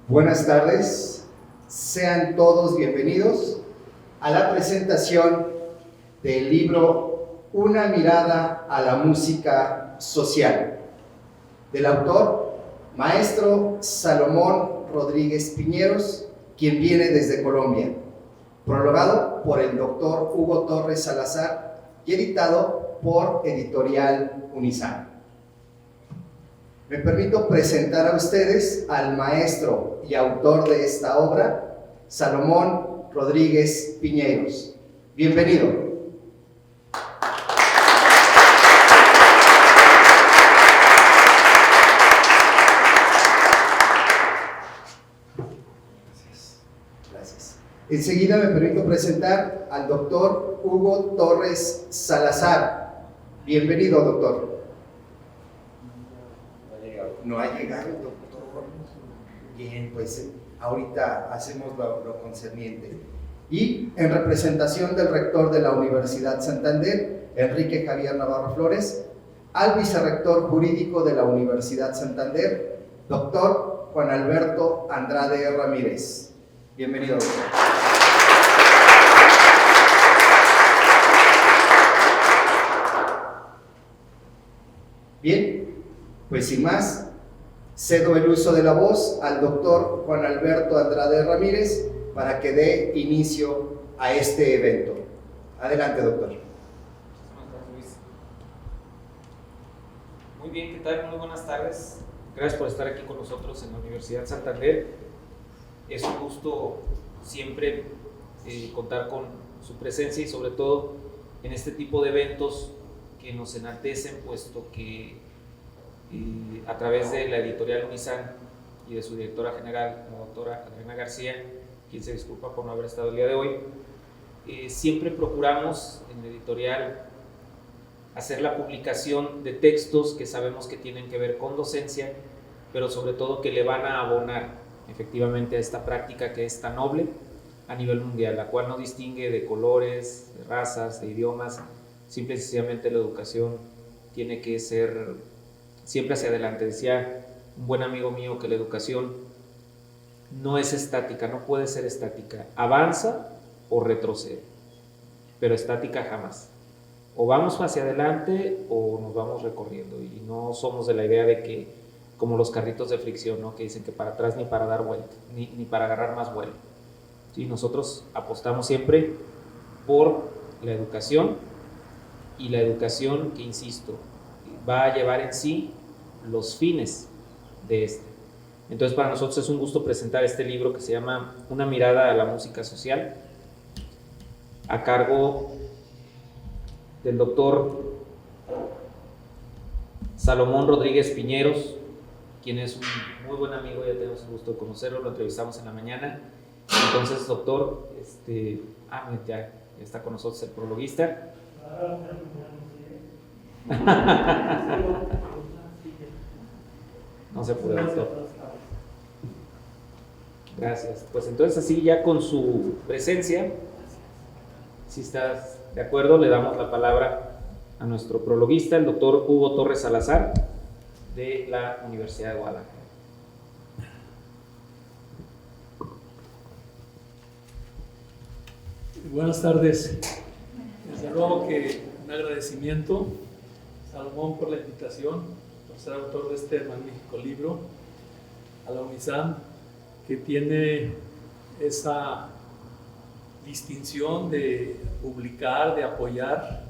Buenas tardes, sean todos bienvenidos a la presentación del libro Una mirada a la música social, del autor, maestro Salomón Rodríguez Piñeros, quien viene desde Colombia, prologado por el doctor Hugo Torres Salazar y editado por Editorial Unizan. Me permito presentar a ustedes al maestro y autor de esta obra, Salomón Rodríguez Piñeros. Bienvenido. Gracias. Enseguida me permito presentar al doctor Hugo Torres Salazar. Bienvenido, doctor. No ha llegado, doctor. Bien, pues ahorita hacemos lo concerniente. Y en representación del rector de la Universidad Santander, Enrique Javier Navarro Flores, al vicerrector jurídico de la Universidad Santander, doctor Juan Alberto Andrade Ramírez. Bienvenido, doctor. Bien, pues sin más, cedo el uso de la voz al doctor Juan Alberto Andrade Ramírez para que dé inicio a este evento. Adelante, doctor. Muy bien, ¿qué tal? Muy buenas tardes. Gracias por estar aquí con nosotros en la Universidad Santander. Es un gusto siempre contar con su presencia y sobre todo en este tipo de eventos que nos enaltecen, puesto que a través de la editorial Unizan y de su directora general, la doctora Adriana García, quien se disculpa por no haber estado el día de hoy, siempre procuramos en la editorial hacer la publicación de textos que sabemos que tienen que ver con docencia, pero sobre todo que le van a abonar efectivamente a esta práctica que es tan noble a nivel mundial, la cual no distingue de colores, de razas, de idiomas. Simple y sencillamente la educación tiene que ser siempre hacia adelante. Decía un buen amigo mío que la educación no es estática, no puede ser estática, avanza o retrocede, pero estática jamás. O vamos hacia adelante o nos vamos recorriendo, y no somos de la idea de que, como los carritos de fricción, ¿no?, que dicen que para atrás ni para dar vuelta, ni para agarrar más vuelo. ¿Sí? Nosotros apostamos siempre por la educación, y la educación que, insisto, va a llevar en sí los fines de este. Entonces, para nosotros es un gusto presentar este libro que se llama Una mirada a la música social, a cargo del doctor Salomón Rodríguez Piñeros, quien es un muy buen amigo, ya tenemos el gusto de conocerlo, lo entrevistamos en la mañana. Entonces, doctor, ya está con nosotros el prologuista. No se puede, doctor. Gracias. Pues entonces, así ya con su presencia, si estás de acuerdo, le damos la palabra a nuestro prologuista, el doctor Hugo Torres Salazar, de la Universidad de Guadalajara. Buenas tardes. Desde luego que un agradecimiento, Salomón, por la invitación, por ser autor de este magnífico libro, a la Unizan, que tiene esa distinción de publicar, de apoyar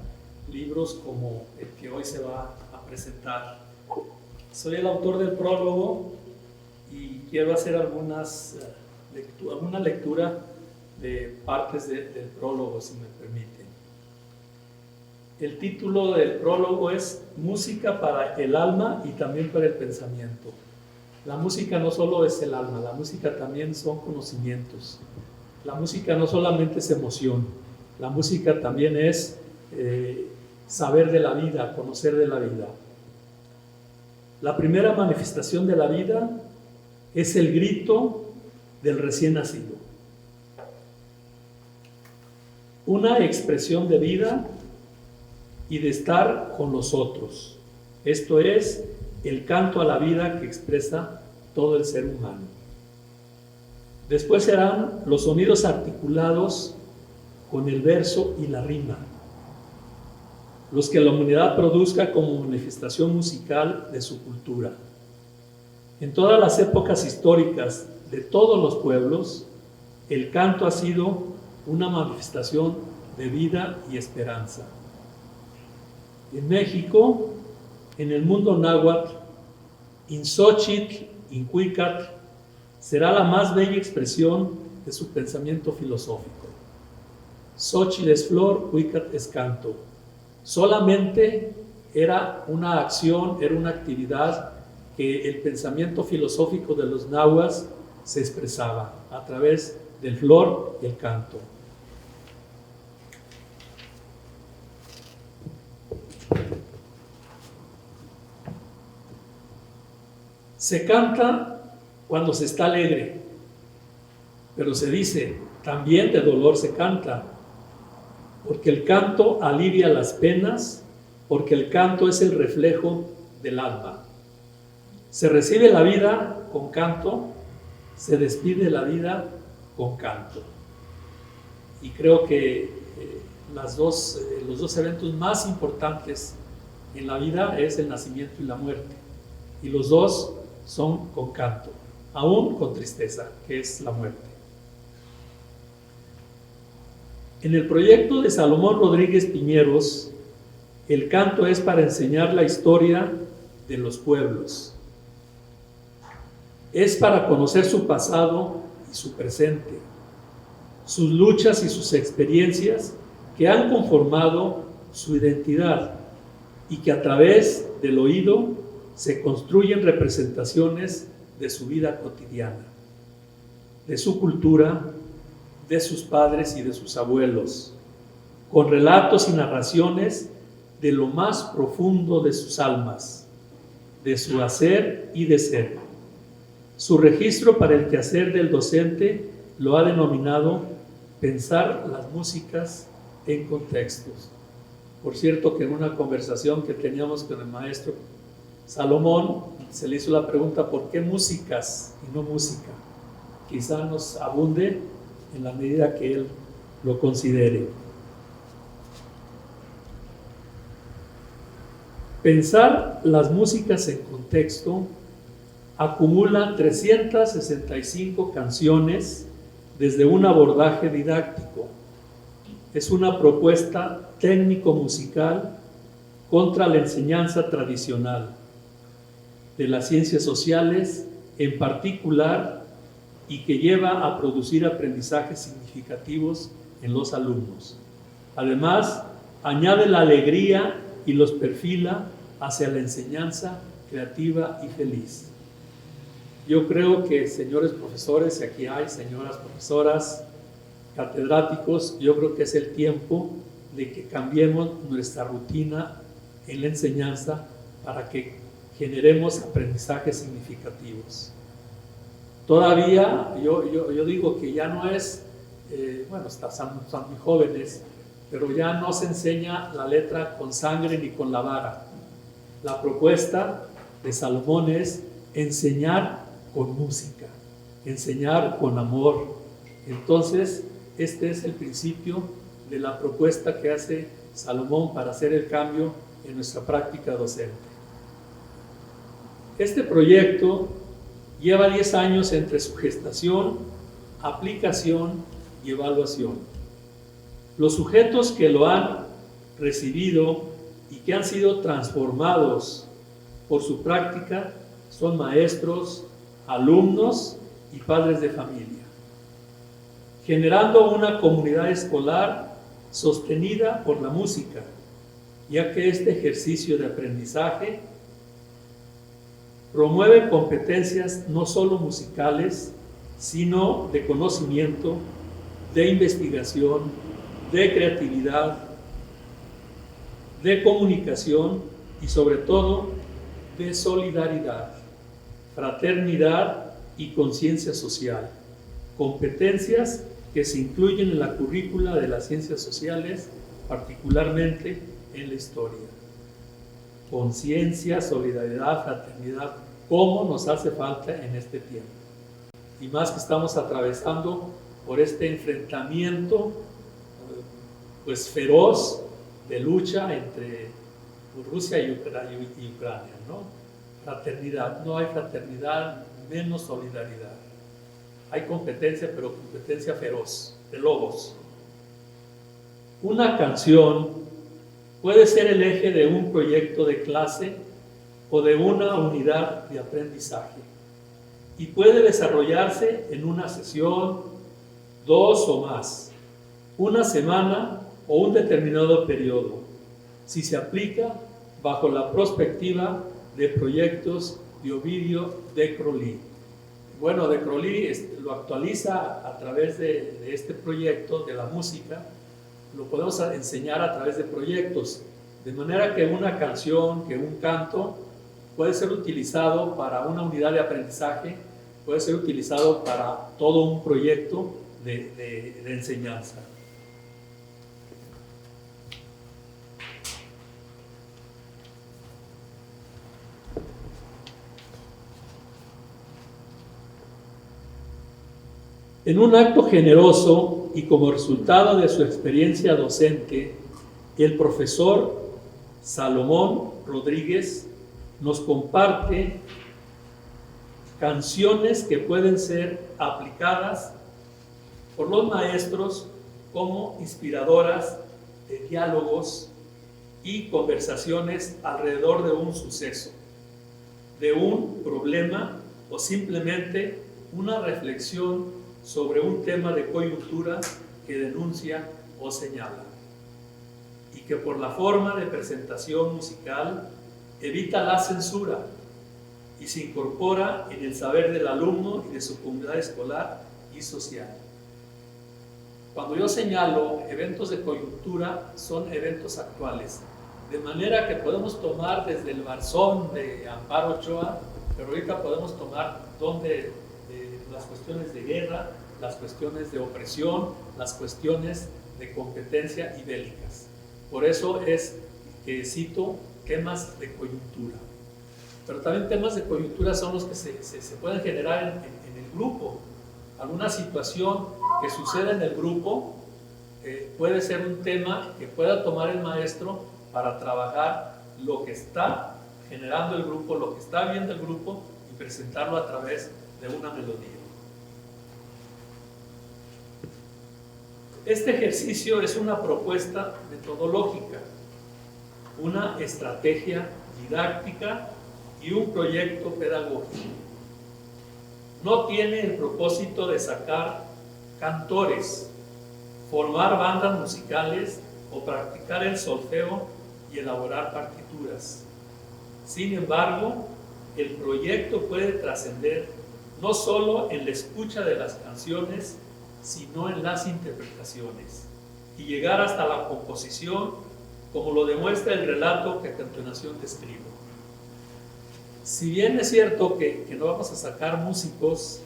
libros como el que hoy se va a presentar. Soy el autor del prólogo y quiero hacer alguna lectura de partes del prólogo, si me permiten. El título del prólogo es Música para el alma y también para el pensamiento. La música no solo es el alma, la música también son conocimientos. La música no solamente es emoción, la música también es saber de la vida, conocer de la vida. La primera manifestación de la vida es el grito del recién nacido. Una expresión de vida y de estar con los otros. Esto es el canto a la vida que expresa todo el ser humano. Después serán los sonidos articulados con el verso y la rima, los que la humanidad produzca como manifestación musical de su cultura. En todas las épocas históricas de todos los pueblos, el canto ha sido una manifestación de vida y esperanza. En México, en el mundo náhuatl, Inxochitl, Incuicatl, será la más bella expresión de su pensamiento filosófico. Xóchitl es flor, Cuicatl es canto. Solamente era una acción, era una actividad que el pensamiento filosófico de los nahuas se expresaba a través del flor y el canto. Se canta cuando se está alegre, pero se dice, también de dolor se canta, porque el canto alivia las penas, porque el canto es el reflejo del alma. Se recibe la vida con canto, se despide la vida con canto. Y creo que los dos eventos más importantes en la vida es el nacimiento y la muerte. Y los dos son con canto, aún con tristeza, que es la muerte. En el proyecto de Salomón Rodríguez Piñeros, el canto es para enseñar la historia de los pueblos. Es para conocer su pasado y su presente, sus luchas y sus experiencias que han conformado su identidad y que a través del oído se construyen representaciones de su vida cotidiana, de su cultura, de sus padres y de sus abuelos, con relatos y narraciones de lo más profundo de sus almas, de su hacer y de ser. Su registro para el quehacer del docente lo ha denominado pensar las músicas en contextos. Por cierto, que en una conversación que teníamos con el maestro Salomón, se le hizo la pregunta, ¿por qué músicas y no música? Quizá nos abunde en la medida que él lo considere. Pensar las músicas en contexto acumula 365 canciones desde un abordaje didáctico. Es una propuesta técnico-musical contra la enseñanza tradicional de las ciencias sociales en particular y que lleva a producir aprendizajes significativos en los alumnos. Además, añade la alegría y los perfila hacia la enseñanza creativa y feliz. Yo creo que, señores profesores, y aquí hay señoras profesoras, catedráticos, yo creo que es el tiempo de que cambiemos nuestra rutina en la enseñanza para que generemos aprendizajes significativos. Todavía yo digo que ya no es, están muy jóvenes, pero ya no se enseña la letra con sangre ni con la vara. La propuesta de Salomón es enseñar con música, enseñar con amor. Entonces, este es el principio de la propuesta que hace Salomón para hacer el cambio en nuestra práctica docente. Este proyecto lleva 10 años entre su gestación, aplicación y evaluación. Los sujetos que lo han recibido y que han sido transformados por su práctica son maestros, alumnos y padres de familia, generando una comunidad escolar sostenida por la música, ya que este ejercicio de aprendizaje promueve competencias no solo musicales, sino de conocimiento, de investigación, de creatividad, de comunicación y sobre todo de solidaridad, fraternidad y conciencia social, competencias que se incluyen en la currícula de las ciencias sociales, particularmente en la historia. conciencia, solidaridad, fraternidad, cómo nos hace falta en este tiempo. Y más que estamos atravesando por este enfrentamiento pues feroz de lucha entre Rusia y Ucrania, ¿no? Fraternidad, no hay fraternidad, menos solidaridad. Hay competencia, pero competencia feroz, de lobos. Una canción puede ser el eje de un proyecto de clase o de una unidad de aprendizaje y puede desarrollarse en una sesión, 2 o más, una semana o un determinado periodo, si se aplica bajo la perspectiva de proyectos de Ovidio de Crolí. Bueno, de Crolí lo actualiza a través de este proyecto de la música, lo podemos enseñar a través de proyectos, de manera que una canción, que un canto, puede ser utilizado para una unidad de aprendizaje, puede ser utilizado para todo un proyecto de enseñanza. En un acto generoso y como resultado de su experiencia docente, el profesor Salomón Rodríguez nos comparte canciones que pueden ser aplicadas por los maestros como inspiradoras de diálogos y conversaciones alrededor de un suceso, de un problema o simplemente una reflexión sobre un tema de coyuntura que denuncia o señala, y que por la forma de presentación musical evita la censura y se incorpora en el saber del alumno y de su comunidad escolar y social. Cuando yo señalo eventos de coyuntura, son eventos actuales, de manera que podemos tomar desde el Barzón de Amparo Ochoa, pero ahorita podemos tomar las cuestiones de guerra, las cuestiones de opresión, las cuestiones de competencia y bélicas. Por eso es que cito temas de coyuntura. Pero también temas de coyuntura son los que se pueden generar en el grupo. Alguna situación que suceda en el grupo puede ser un tema que pueda tomar el maestro para trabajar lo que está generando el grupo, lo que está viendo el grupo y presentarlo a través de una melodía. Este ejercicio es una propuesta metodológica, una estrategia didáctica y un proyecto pedagógico. No tiene el propósito de sacar cantores, formar bandas musicales o practicar el solfeo y elaborar partituras. Sin embargo, el proyecto puede trascender no solo en la escucha de las canciones, sino en las interpretaciones, y llegar hasta la composición, como lo demuestra el relato que a continuación describo. Si bien es cierto que no vamos a sacar músicos,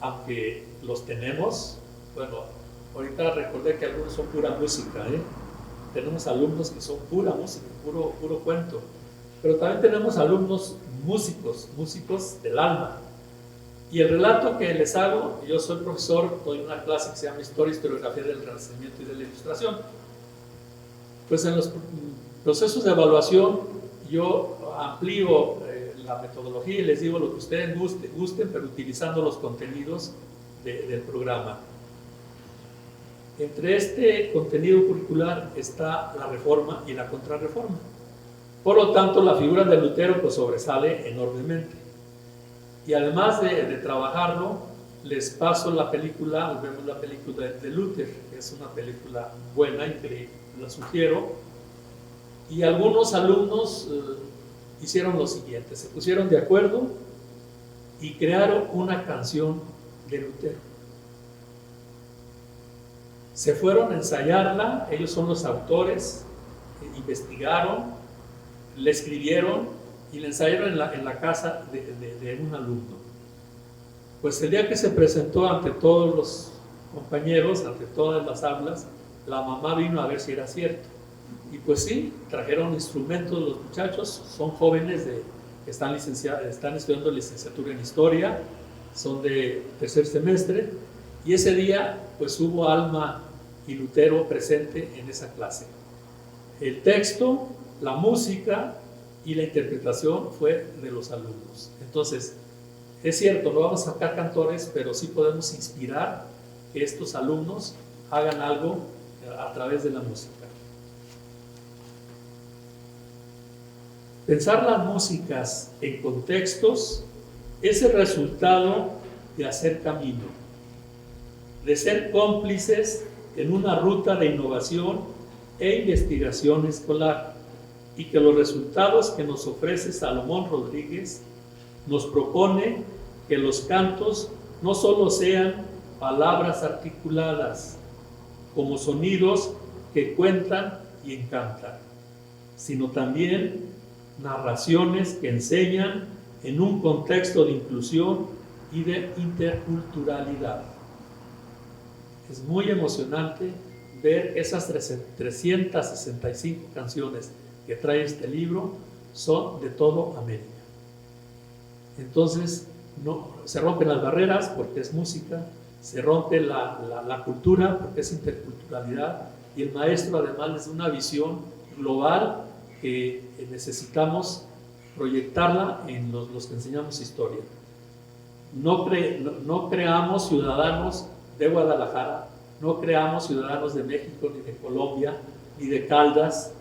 aunque los tenemos, bueno, ahorita recordé que algunos son pura música, tenemos alumnos que son pura música, puro cuento, pero también tenemos alumnos músicos del alma. Y el relato que les hago, yo soy profesor, doy una clase que se llama Historia y Historiografía del Renacimiento y de la Ilustración. Pues en los procesos de evaluación yo amplío la metodología y les digo lo que ustedes gusten, pero utilizando los contenidos del programa. Entre este contenido curricular está la reforma y la contrarreforma. Por lo tanto, la figura de Lutero pues sobresale enormemente. Y además de trabajarlo, les paso la película, vemos la película de Luther, que es una película buena y que la sugiero. Y algunos alumnos hicieron lo siguiente, se pusieron de acuerdo y crearon una canción de Lutero. Se fueron a ensayarla, ellos son los autores, investigaron, le escribieron y la ensayaron en la casa de un alumno. Pues el día que se presentó ante todos los compañeros, ante todas las aulas, la mamá vino a ver si era cierto. Y pues sí, trajeron instrumentos los muchachos, son jóvenes que están estudiando licenciatura en Historia, son de tercer semestre, y ese día pues hubo Alma y Lutero presente en esa clase. El texto, la música y la interpretación fue de los alumnos. Entonces, es cierto, no vamos a sacar cantores, pero sí podemos inspirar que estos alumnos hagan algo a través de la música. Pensar las músicas en contextos es el resultado de hacer camino, de ser cómplices en una ruta de innovación e investigación escolar, y que los resultados que nos ofrece Salomón Rodríguez nos propone que los cantos no solo sean palabras articuladas como sonidos que cuentan y encantan, sino también narraciones que enseñan en un contexto de inclusión y de interculturalidad. Es muy emocionante ver esas 365 canciones que trae este libro, son de todo América. Entonces, no, se rompen las barreras porque es música, se rompe la cultura porque es interculturalidad, y el maestro además les da una visión global que necesitamos proyectarla en los que enseñamos historia. No creamos ciudadanos de Guadalajara, no creamos ciudadanos de México, ni de Colombia, ni de Caldas.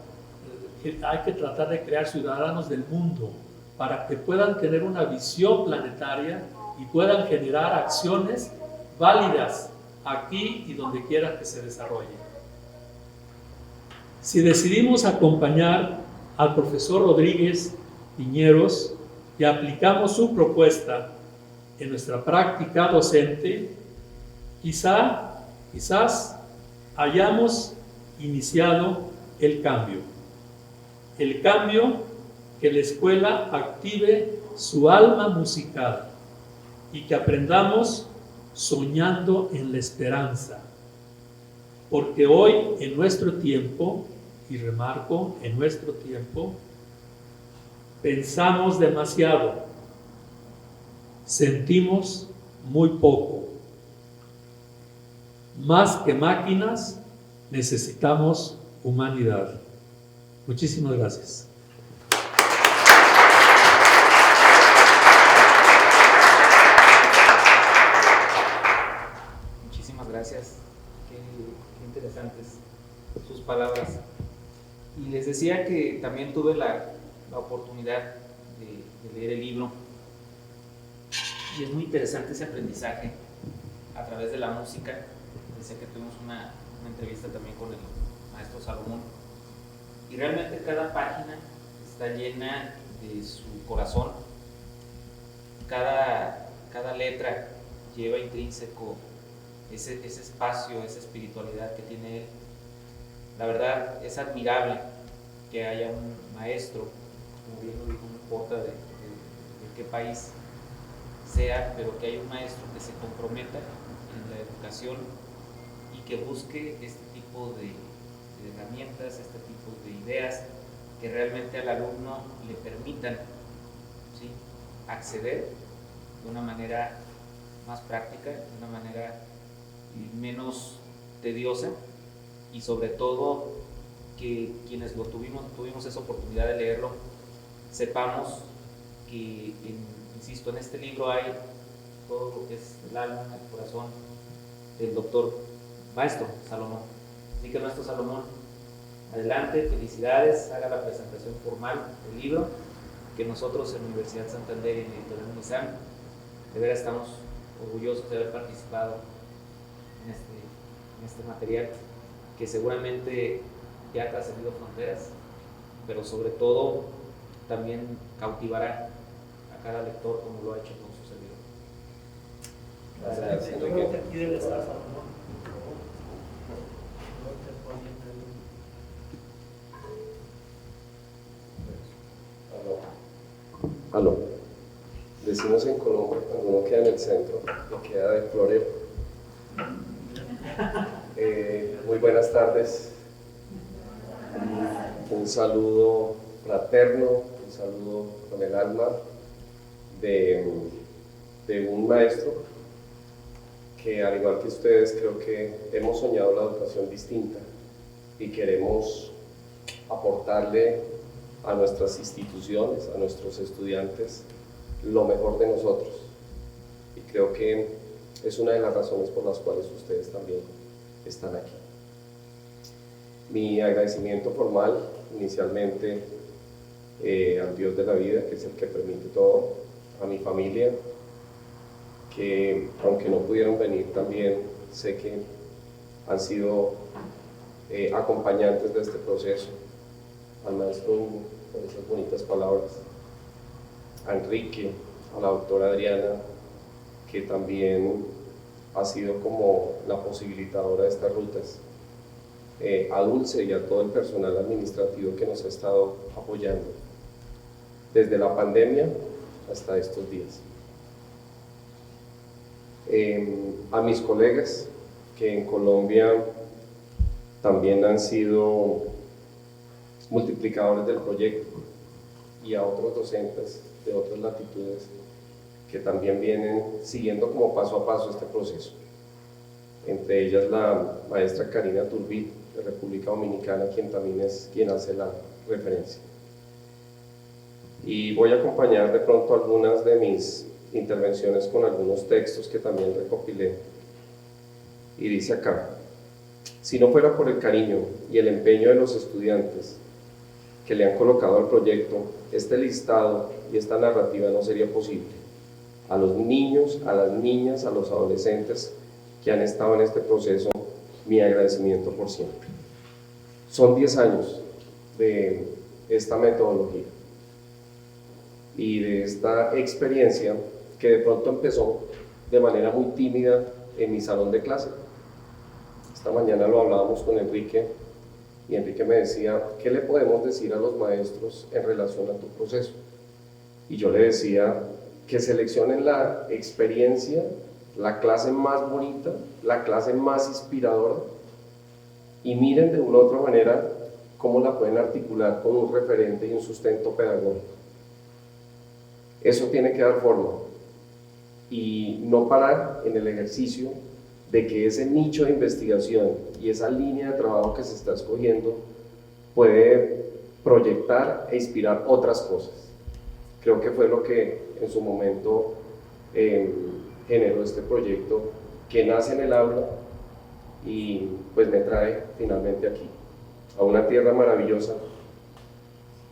Hay que tratar de crear ciudadanos del mundo para que puedan tener una visión planetaria y puedan generar acciones válidas aquí y donde quiera que se desarrolle. Si decidimos acompañar al profesor Rodríguez Piñeros y aplicamos su propuesta en nuestra práctica docente, quizás hayamos iniciado el cambio que la escuela active su alma musical y que aprendamos soñando en la esperanza, porque hoy en nuestro tiempo, y remarco, en nuestro tiempo, pensamos demasiado, sentimos muy poco. Más que máquinas, necesitamos humanidad. Muchísimas gracias. Muchísimas gracias. Qué interesantes sus palabras. Y les decía que también tuve la oportunidad de leer el libro. Y es muy interesante ese aprendizaje a través de la música. Decía que tuvimos una entrevista también con el maestro Salomón. Y realmente cada página está llena de su corazón. Cada letra lleva intrínseco ese espacio, esa espiritualidad que tiene él. La verdad es admirable que haya un maestro, como bien lo dijo, no importa de qué país sea, pero que haya un maestro que se comprometa en la educación y que busque este tipo de herramientas, este tipo de ideas que realmente al alumno le permitan, ¿sí?, acceder de una manera más práctica, de una manera menos tediosa, y sobre todo que quienes tuvimos esa oportunidad de leerlo, sepamos que, insisto, en este libro hay todo lo que es el alma, el corazón del doctor maestro Salomón. Así que nuestro Salomón, adelante, felicidades, haga la presentación formal del libro, que nosotros en la Universidad Santander y en Editorial Unizam de veras estamos orgullosos de haber participado en este material, que seguramente ya ha trascendido fronteras, pero sobre todo también cautivará a cada lector como lo ha hecho con su servidor. Gracias. Yo creo que aquí debe estar Salomón. Aló. Decimos en Colombia, cuando uno queda en el centro, que queda de florero. Muy buenas tardes. un saludo fraterno, un saludo con el alma de un maestro que, al igual que ustedes, creo que hemos soñado la educación distinta y queremos aportarle a nuestras instituciones, a nuestros estudiantes, lo mejor de nosotros. Y creo que es una de las razones por las cuales ustedes también están aquí. Mi agradecimiento formal, inicialmente, al Dios de la vida, que es el que permite todo, a mi familia, que aunque no pudieron venir también, sé que han sido acompañantes de este proceso, al maestro Hugo, por esas bonitas palabras, a Enrique, a la doctora Adriana, que también ha sido como la posibilitadora de estas rutas, a Dulce y a todo el personal administrativo que nos ha estado apoyando desde la pandemia hasta estos días. A mis colegas que en Colombia también han sido multiplicadores del proyecto, y a otros docentes de otras latitudes que también vienen siguiendo como paso a paso este proceso. Entre ellas la maestra Karina Turbit, de República Dominicana, quien también es quien hace la referencia. Y voy a acompañar de pronto algunas de mis intervenciones con algunos textos que también recopilé. Y dice acá: si no fuera por el cariño y el empeño de los estudiantes que le han colocado al proyecto, este listado y esta narrativa no sería posible. A los niños, a las niñas, a los adolescentes que han estado en este proceso, mi agradecimiento por siempre. Son 10 años de esta metodología y de esta experiencia que de pronto empezó de manera muy tímida en mi salón de clase. Esta mañana lo hablábamos con Enrique, y Enrique me decía: ¿qué le podemos decir a los maestros en relación a tu proceso? Y yo le decía que seleccionen la experiencia, la clase más bonita, la clase más inspiradora, y miren de una u otra manera cómo la pueden articular con un referente y un sustento pedagógico. Eso tiene que dar forma, y no parar en el ejercicio de que ese nicho de investigación y esa línea de trabajo que se está escogiendo puede proyectar e inspirar otras cosas. Creo que fue lo que en su momento generó este proyecto, que nace en el aula y pues me trae finalmente aquí, a una tierra maravillosa,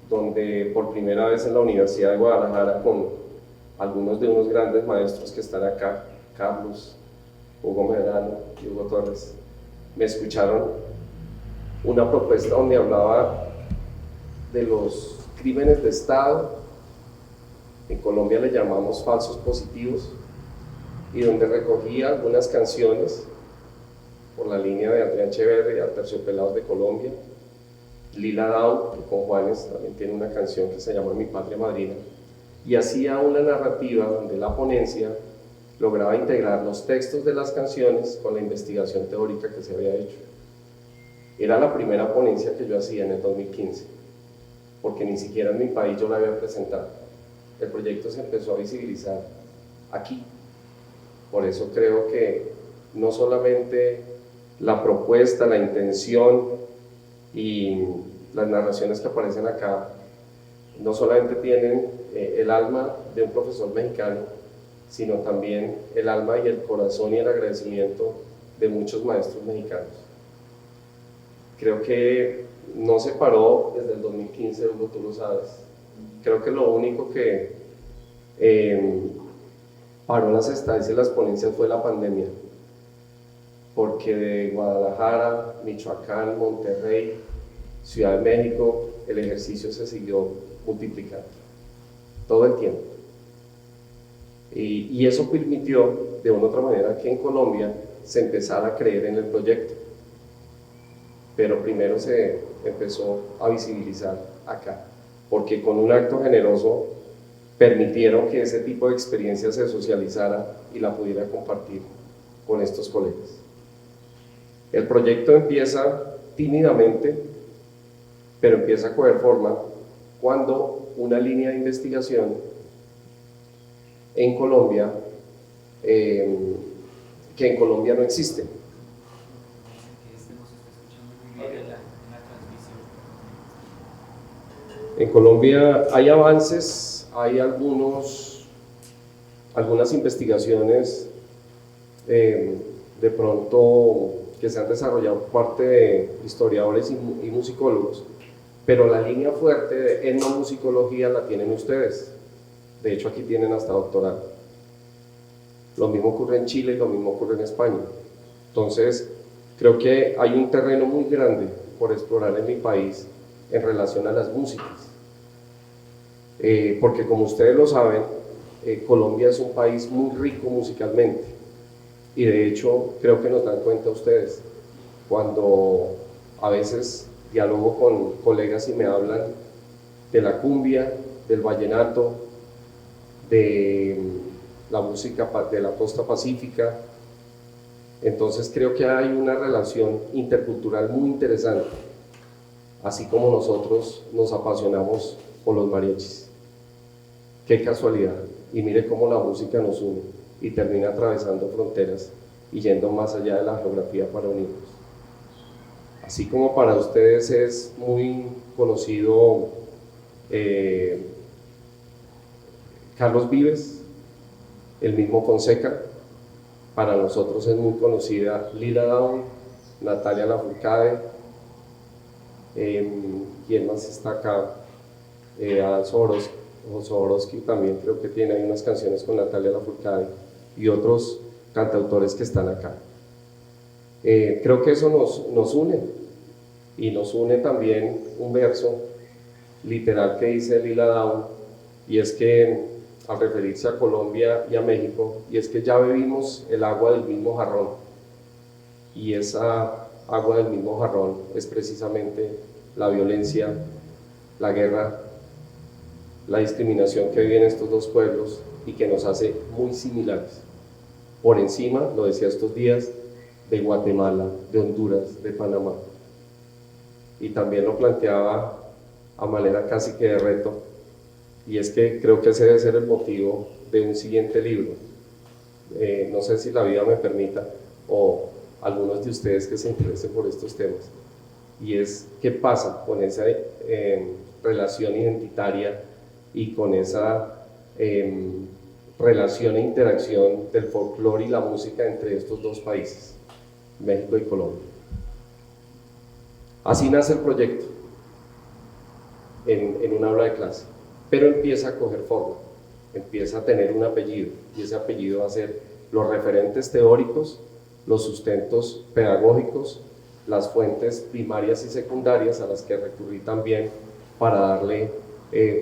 donde por primera vez en la Universidad de Guadalajara, con algunos de unos grandes maestros que están acá, Carlos, Hugo Medrano y Hugo Torres, me escucharon una propuesta donde hablaba de los crímenes de Estado, en Colombia le llamamos falsos positivos, y donde recogía algunas canciones por la línea de Adrián Echeverri y Aterciopelados de Colombia. Lila Down, que con Juanes también tiene una canción que se llama Mi Patria Madrina, y hacía una narrativa donde la ponencia lograba integrar los textos de las canciones con la investigación teórica que se había hecho. Era la primera ponencia que yo hacía en el 2015, porque ni siquiera en mi país yo la había presentado. El proyecto se empezó a visibilizar aquí. Por eso creo que no solamente la propuesta, la intención y las narraciones que aparecen acá no solamente tienen el alma de un profesor mexicano, sino también el alma y el corazón y el agradecimiento de muchos maestros mexicanos. Creo que no se paró desde el 2015, Hugo, tú lo sabes. Creo que lo único que paró las estancias y las ponencias fue la pandemia, porque de Guadalajara, Michoacán, Monterrey, Ciudad de México, el ejercicio se siguió multiplicando todo el tiempo. Y eso permitió, de una u otra manera, que en Colombia se empezara a creer en el proyecto. Pero primero se empezó a visibilizar acá, porque con un acto generoso permitieron que ese tipo de experiencia se socializara y la pudiera compartir con estos colegas. El proyecto empieza tímidamente, pero empieza a coger forma cuando una línea de investigación en Colombia, que en Colombia no existe. En Colombia hay avances, hay algunas investigaciones de pronto que se han desarrollado por parte de historiadores y musicólogos, pero la línea fuerte de etnomusicología la tienen ustedes. De hecho, aquí tienen hasta doctorado. Lo mismo ocurre en Chile y lo mismo ocurre en España. Entonces, creo que hay un terreno muy grande por explorar en mi país en relación a las músicas. Porque como ustedes lo saben, Colombia es un país muy rico musicalmente. Y de hecho, creo que nos dan cuenta ustedes cuando a veces dialogo con colegas y me hablan de la cumbia, del vallenato, de la música de la costa pacífica. Entonces creo que hay una relación intercultural muy interesante, así como nosotros nos apasionamos por los mariachis. Qué casualidad, y mire cómo la música nos une y termina atravesando fronteras y yendo más allá de la geografía para unirnos. Así como para ustedes es muy conocido Carlos Vives, el mismo Fonseca, para nosotros es muy conocida Lila Downs, Natalia Lafourcade, ¿quién más está acá? Adán Soborowski también creo que tiene ahí unas canciones con Natalia Lafourcade y otros cantautores que están acá. Creo que eso nos une, y nos une también un verso literal que dice Lila Downs, y es que al referirse a Colombia y a México, y es que ya bebimos el agua del mismo jarrón, y esa agua del mismo jarrón es precisamente la violencia, la guerra, la discriminación que viven estos dos pueblos y que nos hace muy similares. Por encima, lo decía estos días, de Guatemala, de Honduras, de Panamá. Y también lo planteaba a manera casi que de reto, y es que creo que ese debe ser el motivo de un siguiente libro. No sé si la vida me permita, o algunos de ustedes que se interesen por estos temas, y es qué pasa con esa relación identitaria y con esa relación e interacción del folclore y la música entre estos dos países, México y Colombia. Así nace el proyecto en un aula de clase, pero empieza a coger forma, empieza a tener un apellido, y ese apellido va a ser los referentes teóricos, los sustentos pedagógicos, las fuentes primarias y secundarias a las que recurrí también para darle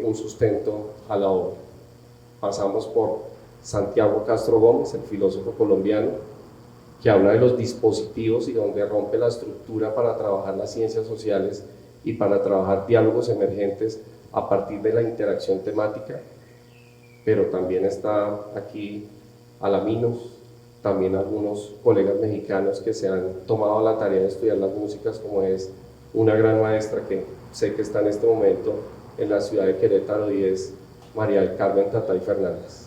un sustento a la obra. Pasamos por Santiago Castro Gómez, el filósofo colombiano, que habla de los dispositivos y donde rompe la estructura para trabajar las ciencias sociales y para trabajar diálogos emergentes a partir de la interacción temática. Pero también está aquí Alaminos, también algunos colegas mexicanos que se han tomado la tarea de estudiar las músicas, como es una gran maestra que sé que está en este momento en la ciudad de Querétaro, y es María del Carmen Tatay Fernández,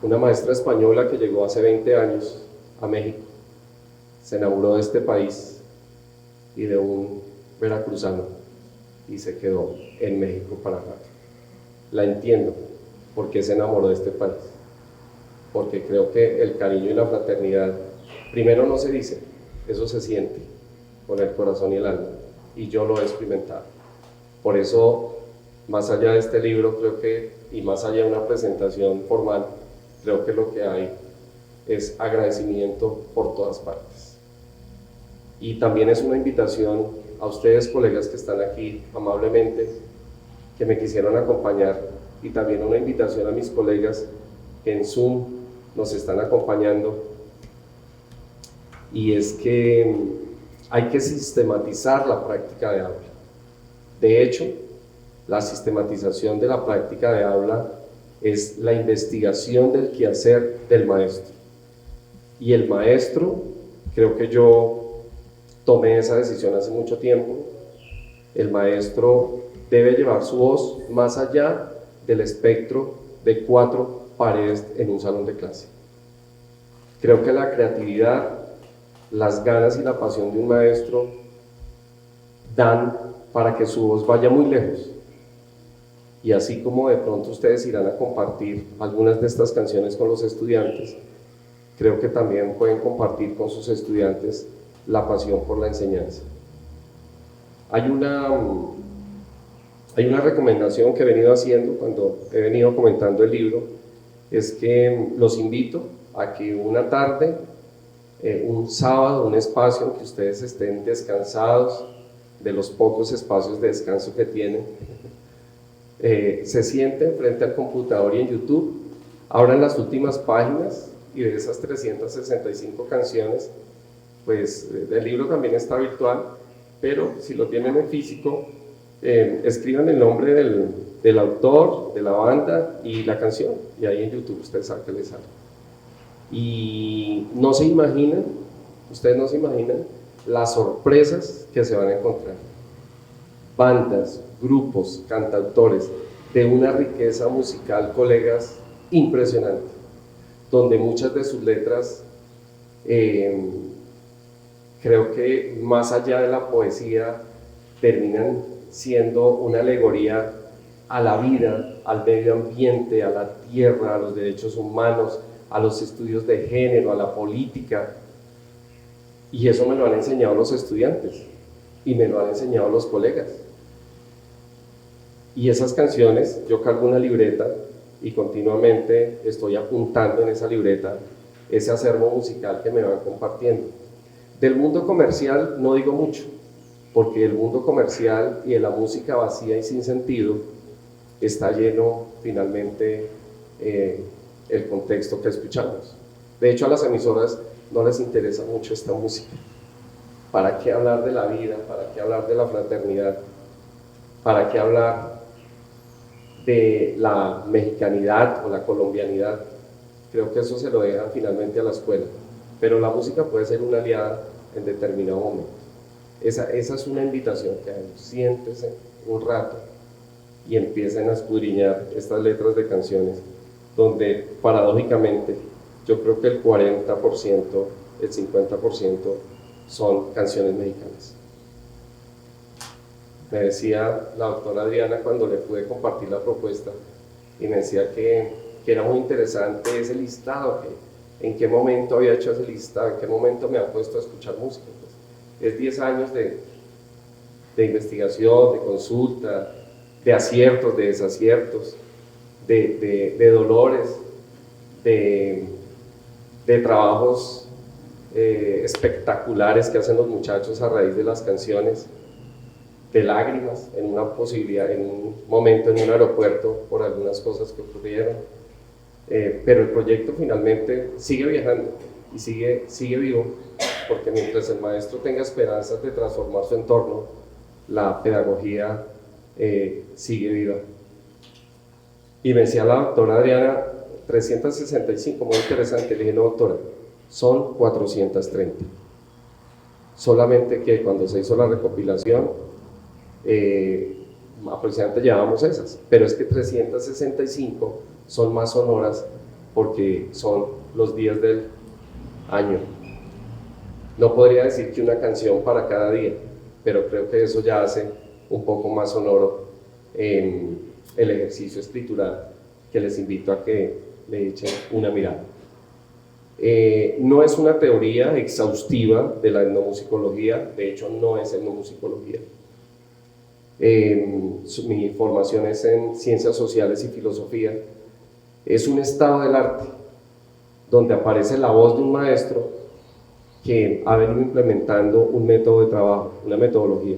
una maestra española que llegó hace 20 años a México, se enamoró de este país y de un veracruzano y se quedó en México para rato. La entiendo porque se enamoró de este país, porque creo que el cariño y la fraternidad primero no se dice, eso se siente con el corazón y el alma, y yo lo he experimentado. Por eso, más allá de este libro, creo que, y más allá de una presentación formal, creo que lo que hay es agradecimiento por todas partes. Y también es una invitación a ustedes, colegas que están aquí amablemente, que me quisieron acompañar, y también una invitación a mis colegas que en Zoom nos están acompañando, y es que hay que sistematizar la práctica de habla. De hecho, la sistematización de la práctica de habla es la investigación del quehacer del maestro. Y el maestro, creo que yo tomé esa decisión hace mucho tiempo, El maestro debe llevar su voz más allá del espectro de 4 paredes en un salón de clase. Creo que la creatividad, las ganas y la pasión de un maestro dan para que su voz vaya muy lejos. Y así como de pronto ustedes irán a compartir algunas de estas canciones con los estudiantes, creo que también pueden compartir con sus estudiantes la pasión por la enseñanza. Hay una recomendación que he venido haciendo cuando he venido comentando el libro, es que los invito a que una tarde, un sábado, un espacio en que ustedes estén descansados de los pocos espacios de descanso que tienen, se sienten frente al computador y en YouTube, abran las últimas páginas y de esas 365 canciones, pues el libro también está virtual, pero si lo tienen en físico, escriban el nombre del autor, de la banda y la canción, y ahí en YouTube ustedes saben que les sale. Y no se imaginan, ustedes no se imaginan las sorpresas que se van a encontrar. Bandas, grupos, cantautores de una riqueza musical, colegas, impresionante, donde muchas de sus letras creo que más allá de la poesía terminan siendo una alegoría a la vida, al medio ambiente, a la tierra, a los derechos humanos, a los estudios de género, a la política. Y eso me lo han enseñado los estudiantes y me lo han enseñado los colegas. Y esas canciones, yo cargo una libreta y continuamente estoy apuntando en esa libreta ese acervo musical que me van compartiendo. Del mundo comercial no digo mucho, porque el mundo comercial y de la música vacía y sin sentido está lleno finalmente el contexto que escuchamos. De hecho, a las emisoras no les interesa mucho esta música. ¿Para qué hablar de la vida? ¿Para qué hablar de la fraternidad? ¿Para qué hablar de la mexicanidad o la colombianidad? Creo que eso se lo dejan finalmente a la escuela, pero la música puede ser una aliada en determinado momento. Esa es una invitación que hay. Siéntese un rato y empiecen a escudriñar estas letras de canciones, donde paradójicamente yo creo que el 40%, el 50% son canciones mexicanas. Me decía la doctora Adriana cuando le pude compartir la propuesta, y me decía que era muy interesante ese listado, que en qué momento había hecho ese listado, en qué momento me ha puesto a escuchar música. Pues es 10 años de investigación, de consulta, de aciertos, de desaciertos, de dolores, de trabajos espectaculares que hacen los muchachos a raíz de las canciones, de lágrimas en una posibilidad, en un momento en un aeropuerto por algunas cosas que ocurrieron, pero el proyecto finalmente sigue viajando y sigue vivo, porque mientras el maestro tenga esperanzas de transformar su entorno, la pedagogía sigue viva. Y me decía la doctora Adriana, 365, muy interesante. Le dije, no, doctora, son 430. Solamente que cuando se hizo la recopilación, aproximadamente llevábamos esas, pero es que 365 son más sonoras porque son los días del año. No podría decir que una canción para cada día, pero creo que eso ya hace un poco más sonoro el ejercicio escritural, que les invito a que le echen una mirada. No es una teoría exhaustiva de la etnomusicología, de hecho no es etnomusicología. Mi formación es en ciencias sociales y filosofía. Es un estado del arte donde aparece la voz de un maestro que ha venido implementando un método de trabajo, una metodología,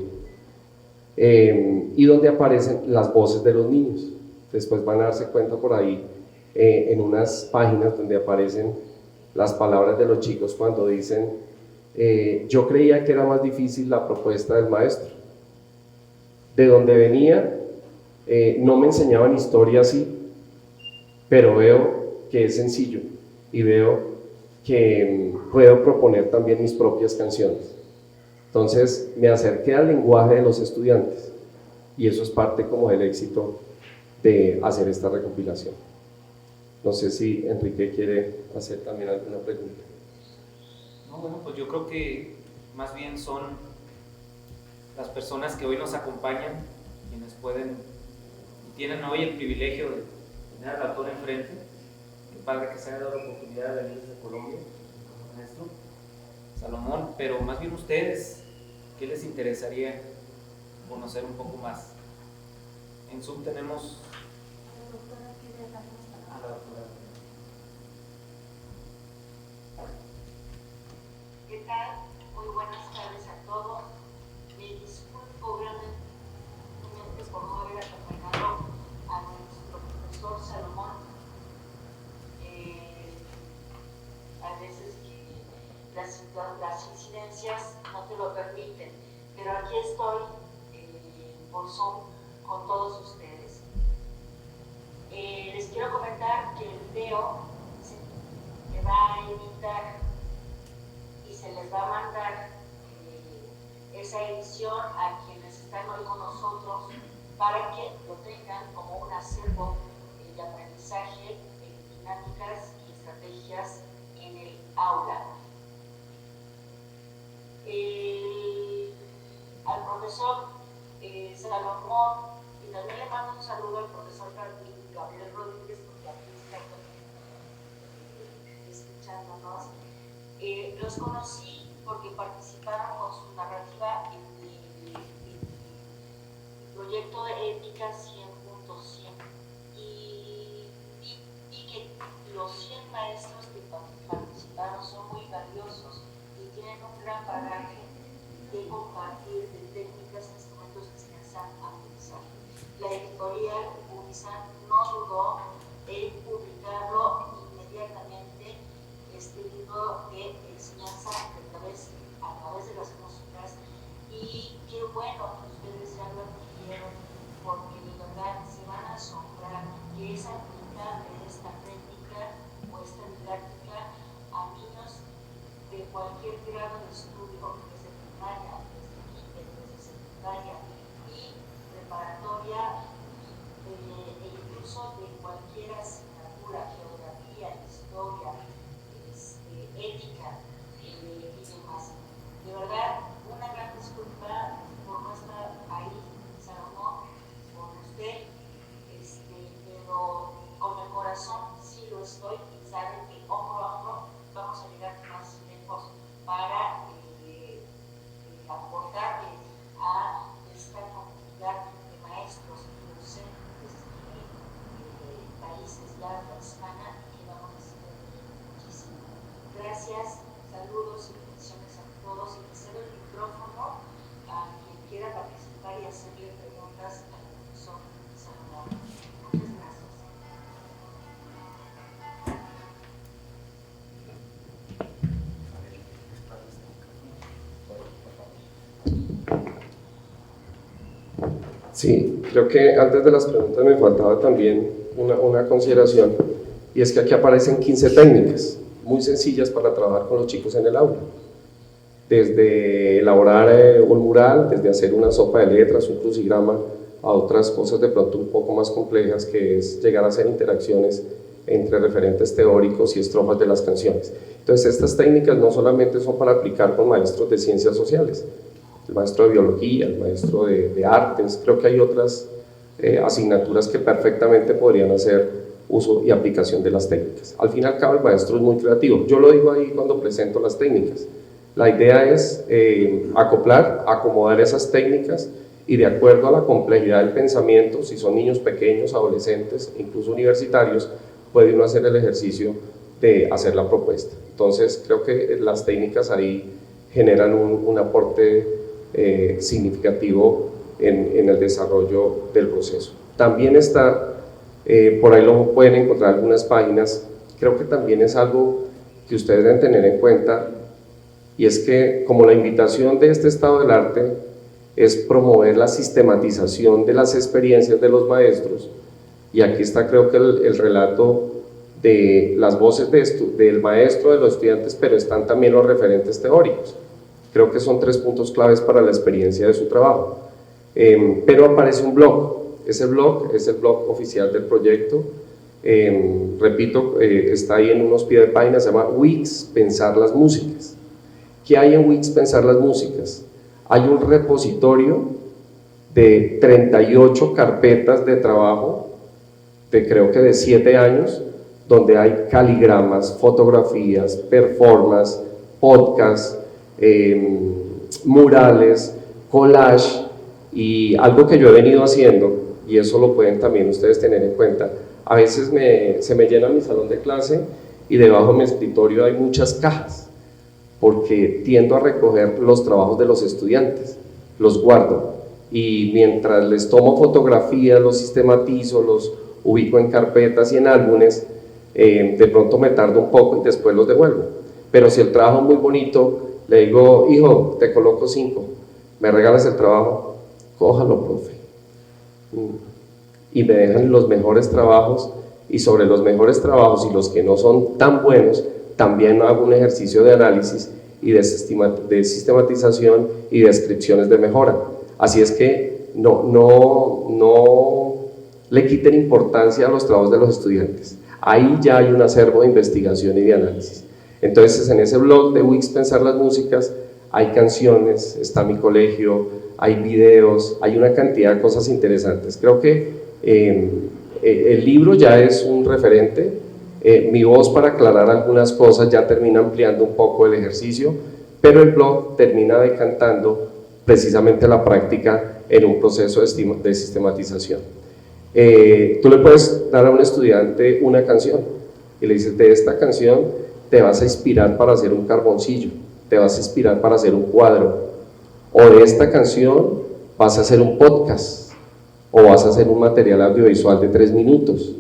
y donde aparecen las voces de los niños. Después van a darse cuenta por ahí en unas páginas donde aparecen las palabras de los chicos cuando dicen yo creía que era más difícil la propuesta del maestro. De donde venía no me enseñaban historia así, pero veo que es sencillo y veo que puedo proponer también mis propias canciones. Entonces me acerqué al lenguaje de los estudiantes y eso es parte como del éxito de hacer esta recopilación. No sé si Enrique quiere hacer también alguna pregunta. No, bueno, pues yo creo que más bien son las personas que hoy nos acompañan quienes pueden y tienen hoy el privilegio de tener al autor enfrente. Qué padre que se haya dado la oportunidad de venir desde Colombia, maestro Salomón, pero más bien ustedes, ¿qué les interesaría conocer un poco más? En Zoom tenemos a la doctora. ¿Qué tal? Muy buenas tardes a todos. Me disculpo grandemente por no haber acompañado a nuestro profesor Salomón. A veces que las incidencias no te lo permiten, pero aquí estoy por Zoom con todos ustedes. Les quiero comentar que el video se va a editar y se les va a mandar esa edición a quienes están hoy con nosotros para que lo tengan como un acervo de aprendizaje en dinámicas y estrategias en el aula. Al profesor Salomón, y también le mando un saludo al profesor Gabriel Rodríguez, porque aquí está escuchándonos. Los conocí porque participaron con su narrativa en el proyecto de ética 100.100 y que los 100 maestros que participaron son muy valiosos y tienen un gran bagaje de compartir de técnicas, instrumentos de enseñanza, aprendizaje. La editorial Unisan no dudó en publicarlo inmediatamente, este libro de enseñanza a través de las músicas, y qué bueno que ustedes ya lo adquirieron, porque de verdad se van a asombrar que es aplicable esta técnica o esta didáctica a niños de cualquier grado de estudio, desde primaria, desde kinder, desde secundaria y preparatoria, e incluso de cualquier asignatura, geografía, historia, ética y demás. De verdad, una gran disculpa por no estar ahí, Salomón, con usted, pero con el corazón sí lo estoy, y saben que hombro a hombro vamos a llegar más lejos para aportarle a esta comunidad de maestros y docentes de países de habla hispana que vamos a hacer muchísimo. Gracias, saludos y bendiciones a todos, y cedo el micrófono a quien quiera participar y hacerle preguntas al profesor Salomón. Muchas gracias. Sí, creo que antes de las preguntas me faltaba también una consideración, y es que aquí aparecen 15 técnicas muy sencillas para trabajar con los chicos en el aula, desde elaborar un mural, desde hacer una sopa de letras, un crucigrama, a otras cosas de pronto un poco más complejas, que es llegar a hacer interacciones entre referentes teóricos y estrofas de las canciones. Entonces estas técnicas no solamente son para aplicar con maestros de ciencias sociales, el maestro de biología, el maestro de artes, creo que hay otras asignaturas que perfectamente podrían hacer uso y aplicación de las técnicas. Al fin y al cabo el maestro es muy creativo, yo lo digo ahí cuando presento las técnicas. La idea es acoplar, acomodar esas técnicas, y de acuerdo a la complejidad del pensamiento, si son niños pequeños, adolescentes, incluso universitarios, puede uno hacer el ejercicio de hacer la propuesta. Entonces creo que las técnicas ahí generan un aporte significativo en el desarrollo del proceso. También está, por ahí lo pueden encontrar algunas páginas, creo que también es algo que ustedes deben tener en cuenta, y es que como la invitación de este estado del arte es promover la sistematización de las experiencias de los maestros, y aquí está creo que el relato de las voces del maestro, de los estudiantes, pero están también los referentes teóricos. Creo que son 3 puntos claves para la experiencia de su trabajo. Pero aparece un blog. Ese blog es el blog oficial del proyecto. Repito, está ahí en unos pies de página, se llama Wix Pensar las Músicas. ¿Qué hay en Wix Pensar las Músicas? Hay un repositorio de 38 carpetas de trabajo, creo que de 7 años, donde hay caligramas, fotografías, performance, podcasts, murales, collage, y algo que yo he venido haciendo, y eso lo pueden también ustedes tener en cuenta. A veces se me llena mi salón de clase y debajo de mi escritorio hay muchas cajas, porque tiendo a recoger los trabajos de los estudiantes, los guardo, y mientras les tomo fotografías, los sistematizo, los ubico en carpetas y en álbumes, de pronto me tardo un poco y después los devuelvo. Pero si el trabajo es muy bonito, le digo, hijo, te coloco 5, ¿me regalas el trabajo? Cójalo, profe. Y me dejan los mejores trabajos, y sobre los mejores trabajos y los que no son tan buenos, también hago un ejercicio de análisis y de sistematización y descripciones de mejora. Así es que no le quiten importancia a los trabajos de los estudiantes. Ahí ya hay un acervo de investigación y de análisis. Entonces, en ese blog de Wix Pensar las Músicas hay canciones, está mi colegio, hay videos, hay una cantidad de cosas interesantes. Creo que el libro ya es un referente. Mi voz para aclarar algunas cosas ya termina ampliando un poco el ejercicio, pero el blog termina decantando precisamente la práctica en un proceso de sistematización. Tú le puedes dar a un estudiante una canción y le dices, de esta canción te vas a inspirar para hacer un carboncillo, te vas a inspirar para hacer un cuadro, o de esta canción vas a hacer un podcast, o vas a hacer un material audiovisual de 3 minutos.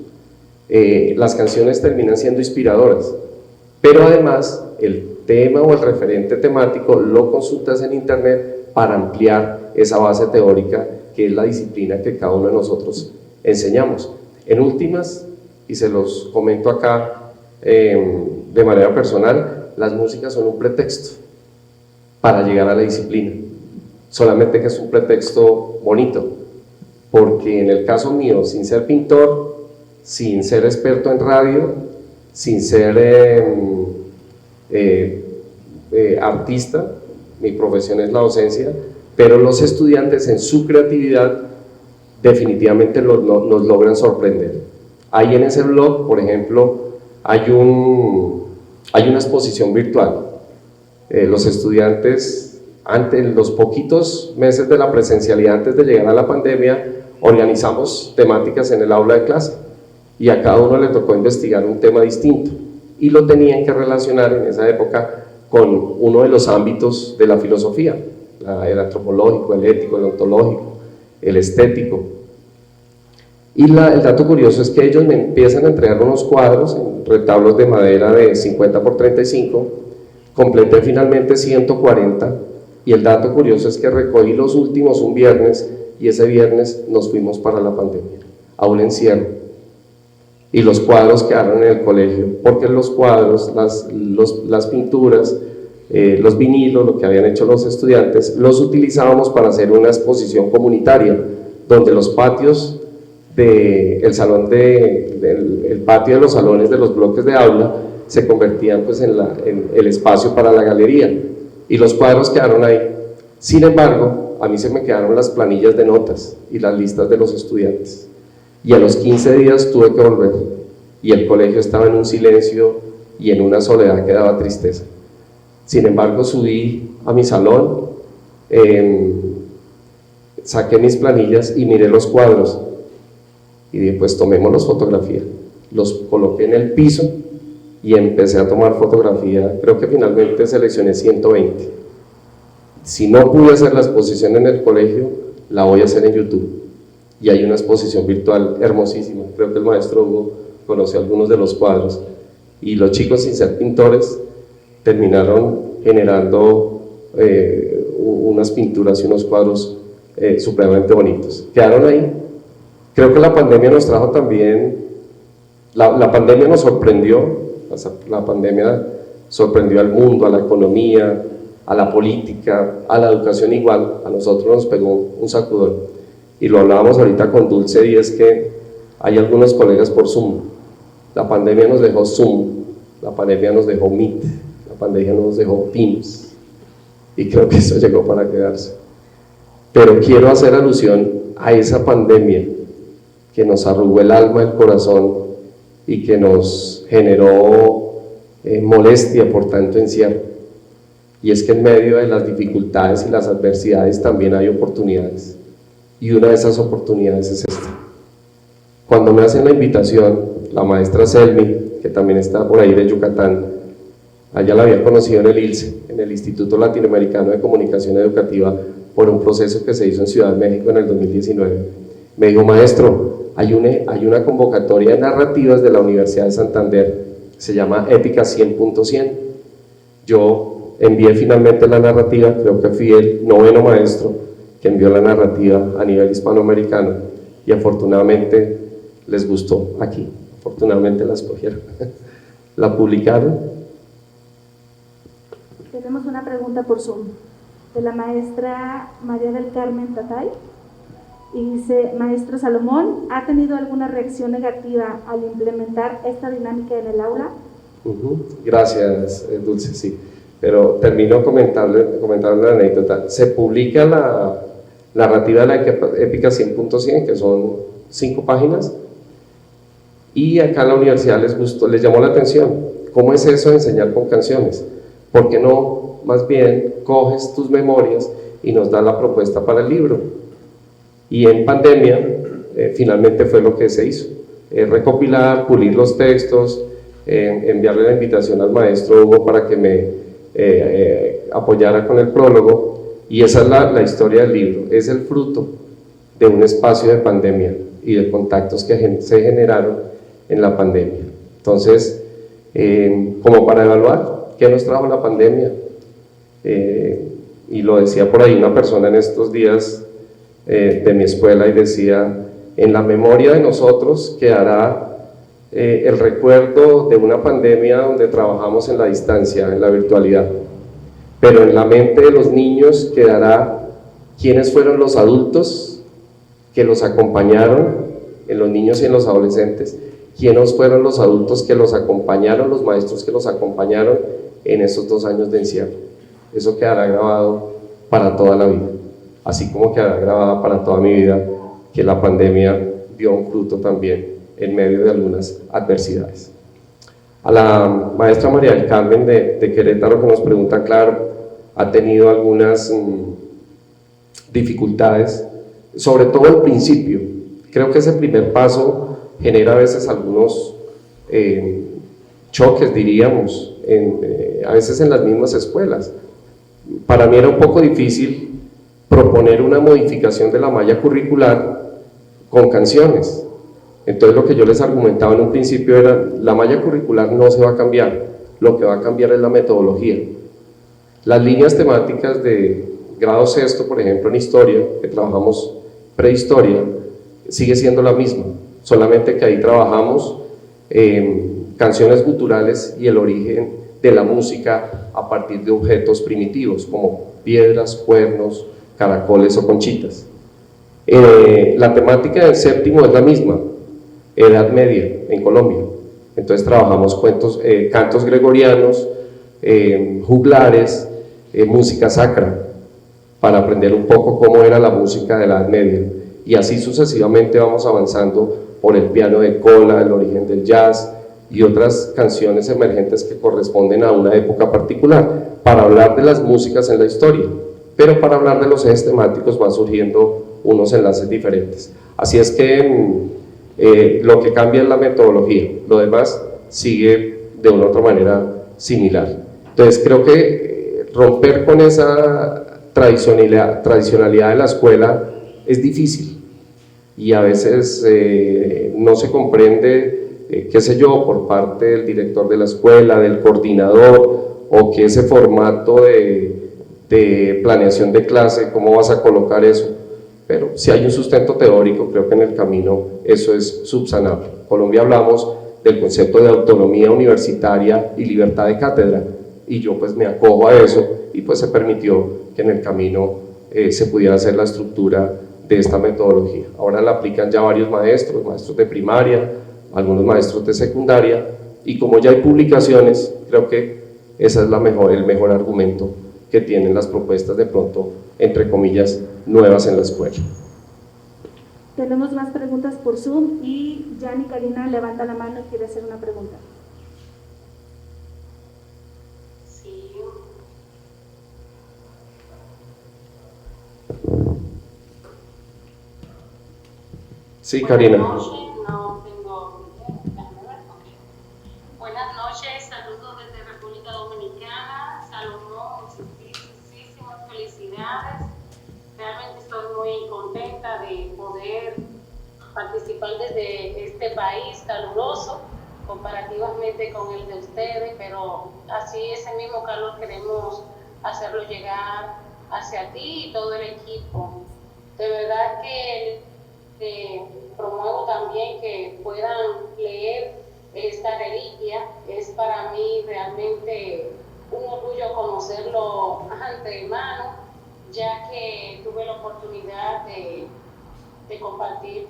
Las canciones terminan siendo inspiradoras, pero además el tema o el referente temático lo consultas en internet para ampliar esa base teórica que es la disciplina que cada uno de nosotros enseñamos. En últimas, y se los comento acá de manera personal, las músicas son un pretexto para llegar a la disciplina, solamente que es un pretexto bonito, porque en el caso mío, sin ser pintor, sin ser experto en radio, sin ser artista, mi profesión es la docencia, pero los estudiantes en su creatividad definitivamente nos logran sorprender. Ahí en ese blog, por ejemplo, hay una exposición virtual. Los estudiantes, en los poquitos meses de la presencialidad antes de llegar a la pandemia, organizamos temáticas en el aula de clase y a cada uno le tocó investigar un tema distinto y lo tenían que relacionar en esa época con uno de los ámbitos de la filosofía, el antropológico, el ético, el ontológico, el estético. Y el dato curioso es que ellos me empiezan a entregar unos cuadros en retablos de madera de 50 por 35, completé finalmente 140, y el dato curioso es que recogí los últimos un viernes, y ese viernes nos fuimos para la pandemia, a un encierro, y los cuadros quedaron en el colegio, porque los cuadros, las pinturas, los vinilos, lo que habían hecho los estudiantes, los utilizábamos para hacer una exposición comunitaria, donde los patios el patio de los salones de los bloques de aula se convertían pues en el espacio para la galería, y los cuadros quedaron ahí. Sin embargo, a mí se me quedaron las planillas de notas y las listas de los estudiantes, y a los 15 días tuve que volver, y el colegio estaba en un silencio y en una soledad que daba tristeza. Sin embargo, subí a mi salón, saqué mis planillas y miré los cuadros, y dije, pues tomémoslos fotografía. Los coloqué en el piso y empecé a tomar fotografía. Creo que finalmente seleccioné 120. Si no pude hacer la exposición en el colegio, la voy a hacer en YouTube, y hay una exposición virtual hermosísima. Creo que el maestro Hugo conoció algunos de los cuadros, y los chicos, sin ser pintores, terminaron generando unas pinturas y unos cuadros supremamente bonitos. Quedaron ahí. Creo que la pandemia nos trajo también, la pandemia nos sorprendió, la pandemia sorprendió al mundo, a la economía, a la política, a la educación igual, a nosotros nos pegó un sacudón. Y lo hablábamos ahorita con Dulce, y es que hay algunos colegas por Zoom. La pandemia nos dejó Zoom, la pandemia nos dejó Meet, la pandemia nos dejó Teams, y creo que eso llegó para quedarse. Pero quiero hacer alusión a esa pandemia que nos arrugó el alma, el corazón, y que nos generó molestia por tanto encierro. Y es que en medio de las dificultades y las adversidades también hay oportunidades, y una de esas oportunidades es esta. Cuando me hacen la invitación, la maestra Selmi, que también está por ahí de Yucatán, allá la había conocido en el ILCE, en el Instituto Latinoamericano de Comunicación Educativa, por un proceso que se hizo en Ciudad de México en el 2019. Me dijo: maestro, hay una convocatoria de narrativas de la Universidad de Santander, se llama Épica 100.100. Yo envié finalmente la narrativa, creo que fui el 9º maestro que envió la narrativa a nivel hispanoamericano, y afortunadamente les gustó aquí, afortunadamente la escogieron. La publicaron. Tenemos una pregunta por Zoom de la maestra María del Carmen Tatay, y dice: maestro Salomón, ¿ha tenido alguna reacción negativa al implementar esta dinámica en el aula? Gracias, Dulce, sí. Pero termino comentarle la anécdota. Se publica la narrativa de la Épica 100.100, que son 5 páginas, y acá en la universidad les gustó, les llamó la atención. ¿Cómo es eso de enseñar con canciones? ¿Por qué no, más bien, coges tus memorias y nos das la propuesta para el libro? Y en pandemia, finalmente fue lo que se hizo. Recopilar, pulir los textos, enviarle la invitación al maestro Hugo para que me apoyara con el prólogo, y esa es la historia del libro. Es el fruto de un espacio de pandemia y de contactos que se generaron en la pandemia. Entonces, como para evaluar qué nos trajo la pandemia, y lo decía por ahí una persona en estos días de mi escuela, y decía: en la memoria de nosotros quedará el recuerdo de una pandemia donde trabajamos en la distancia, en la virtualidad, pero en la mente de los niños quedará quiénes fueron los adultos que los acompañaron, en los niños y en los adolescentes, quiénes fueron los adultos que los acompañaron, los maestros que los acompañaron en esos 2 años de encierro. Eso quedará grabado para toda la vida, así como quedará grabada para toda mi vida que la pandemia dio un fruto también en medio de algunas adversidades. A la maestra María del Carmen de Querétaro, que nos pregunta, claro, ha tenido algunas dificultades, sobre todo al principio. Creo que ese primer paso genera a veces algunos choques, diríamos, a veces en las mismas escuelas. Para mí era un poco difícil proponer una modificación de la malla curricular con canciones. Entonces lo que yo les argumentaba en un principio era: la malla curricular no se va a cambiar, lo que va a cambiar es la metodología. Las líneas temáticas de grado sexto, por ejemplo en historia, que trabajamos prehistoria, sigue siendo la misma, solamente que ahí trabajamos canciones guturales y el origen de la música a partir de objetos primitivos como piedras, cuernos, caracoles o conchitas. La temática del séptimo es la misma, Edad Media en Colombia. Entonces trabajamos cantos gregorianos, juglares, música sacra, para aprender un poco cómo era la música de la Edad Media, y así sucesivamente vamos avanzando por el piano de cola, el origen del jazz y otras canciones emergentes que corresponden a una época particular, para hablar de las músicas en la historia, pero para hablar de los ejes temáticos van surgiendo unos enlaces diferentes. Así es que lo que cambia es la metodología, lo demás sigue de una u otra manera similar. Entonces creo que romper con esa tradicionalidad de la escuela es difícil, y a veces no se comprende, qué sé yo, por parte del director de la escuela, del coordinador, o que ese formato de planeación de clase, cómo vas a colocar eso. Pero si hay un sustento teórico, creo que en el camino eso es subsanable. En Colombia hablamos del concepto de autonomía universitaria y libertad de cátedra, y yo pues me acojo a eso, y pues se permitió que en el camino se pudiera hacer la estructura de esta metodología. Ahora la aplican ya varios maestros de primaria, algunos maestros de secundaria, y como ya hay publicaciones, creo que ese es el mejor argumento que tienen las propuestas de pronto, entre comillas, nuevas en la escuela. Tenemos más preguntas por Zoom y Jan y Karina levanta la mano y quiere hacer una pregunta. Sí. Sí, Karina. Buenas noches, no tengo video, déjame ver, ok. Buenas noches, saludos desde República Dominicana, Salomón, muchísimas felicidades. Realmente estoy muy contenta de poder participar desde este país caluroso, comparativamente con el de ustedes, pero así ese mismo calor queremos hacerlo llegar hacia ti y todo el equipo. De verdad que promuevo también que puedan leer esta reliquia. Es para mí realmente un orgullo conocerlo antemano, ya que tuve la oportunidad de compartir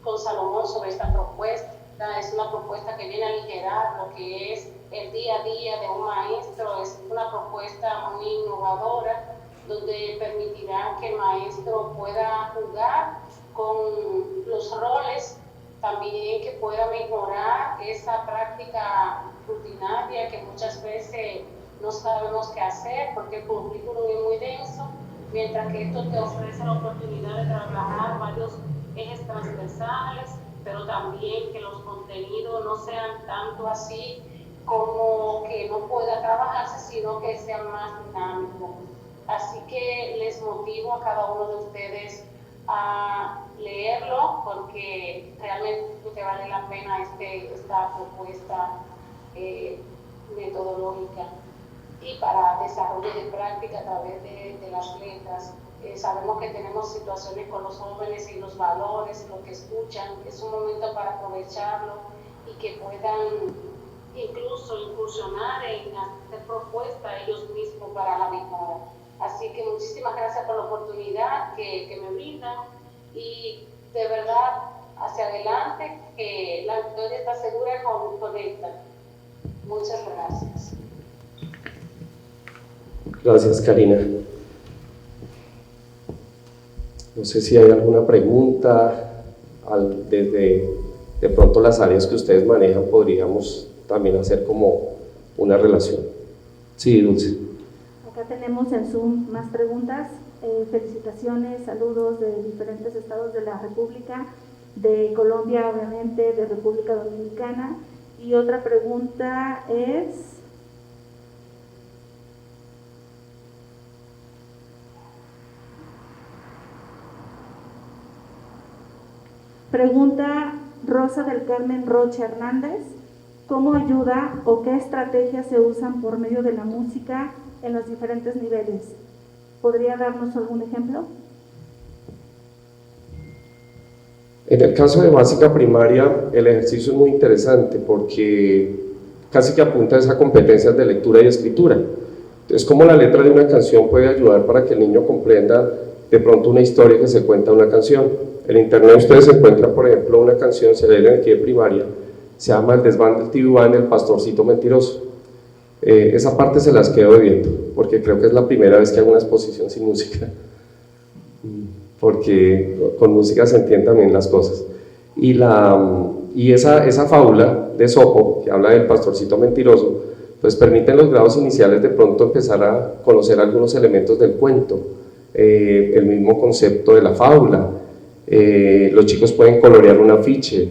con Salomón sobre esta propuesta. Es una propuesta que viene a aligerar lo que es el día a día de un maestro. Es una propuesta muy innovadora, donde permitirá que el maestro pueda jugar con los roles, también que pueda mejorar esa práctica rutinaria que muchas veces no sabemos qué hacer porque el currículum es muy denso, mientras que esto te ofrece la oportunidad de trabajar varios ejes transversales, pero también que los contenidos no sean tanto así como que no pueda trabajarse, sino que sean más dinámicos. Así que les motivo a cada uno de ustedes a leerlo, porque realmente vale la pena esta propuesta metodológica. Y para desarrollo de práctica a través de las letras, sabemos que tenemos situaciones con los jóvenes y los valores, lo que escuchan, es un momento para aprovecharlo y que puedan incluso incursionar en hacer propuestas ellos mismos para la mejora. Así que muchísimas gracias por la oportunidad que me brindan y de verdad hacia adelante, que la victoria está segura con esta. Muchas gracias. Gracias, Karina. No sé si hay alguna pregunta desde de pronto las áreas que ustedes manejan, podríamos también hacer como una relación. Sí, Dulce. Acá tenemos en Zoom más preguntas. Felicitaciones, saludos de diferentes estados de la República, de Colombia, obviamente, de República Dominicana. Y otra pregunta es... Pregunta Rosa del Carmen Rocha Hernández: ¿cómo ayuda o qué estrategias se usan por medio de la música en los diferentes niveles? ¿Podría darnos algún ejemplo? En el caso de básica primaria, el ejercicio es muy interesante porque casi que apunta a esas competencias de lectura y escritura. Entonces, cómo la letra de una canción puede ayudar para que el niño comprenda de pronto una historia que se cuenta en una canción. En internet ustedes encuentran, por ejemplo, una canción, se lee aquí de primaria, se llama El desván del tío Iván, el pastorcito mentiroso. Esa parte se las quedo viendo, porque creo que es la primera vez que hago una exposición sin música, porque con música se entienden también las cosas. Y esa fábula de Esopo, que habla del pastorcito mentiroso, pues permite en los grados iniciales de pronto empezar a conocer algunos elementos del cuento, el mismo concepto de la fábula. Los chicos pueden colorear un afiche,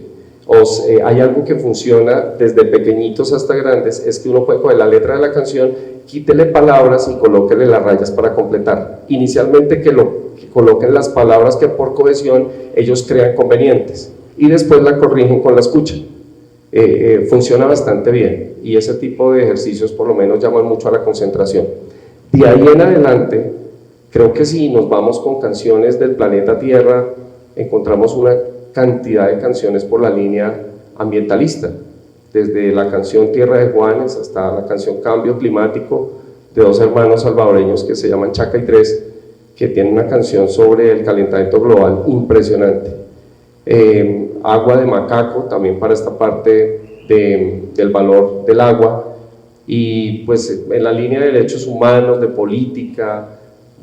hay algo que funciona desde pequeñitos hasta grandes, es que uno puede coger la letra de la canción, quítele palabras y colóquele las rayas para completar. Inicialmente que coloquen las palabras que por cohesión ellos crean convenientes y después la corrigen con la escucha. Funciona bastante bien y ese tipo de ejercicios por lo menos llaman mucho a la concentración. De ahí en adelante, creo que si nos vamos con canciones del planeta Tierra, encontramos una cantidad de canciones por la línea ambientalista, desde la canción Tierra de Juanes hasta la canción Cambio Climático, de dos hermanos salvadoreños que se llaman Chaca y Tres, que tienen una canción sobre el calentamiento global impresionante. Agua de Macaco, también para esta parte del valor del agua, y pues en la línea de derechos humanos, de política,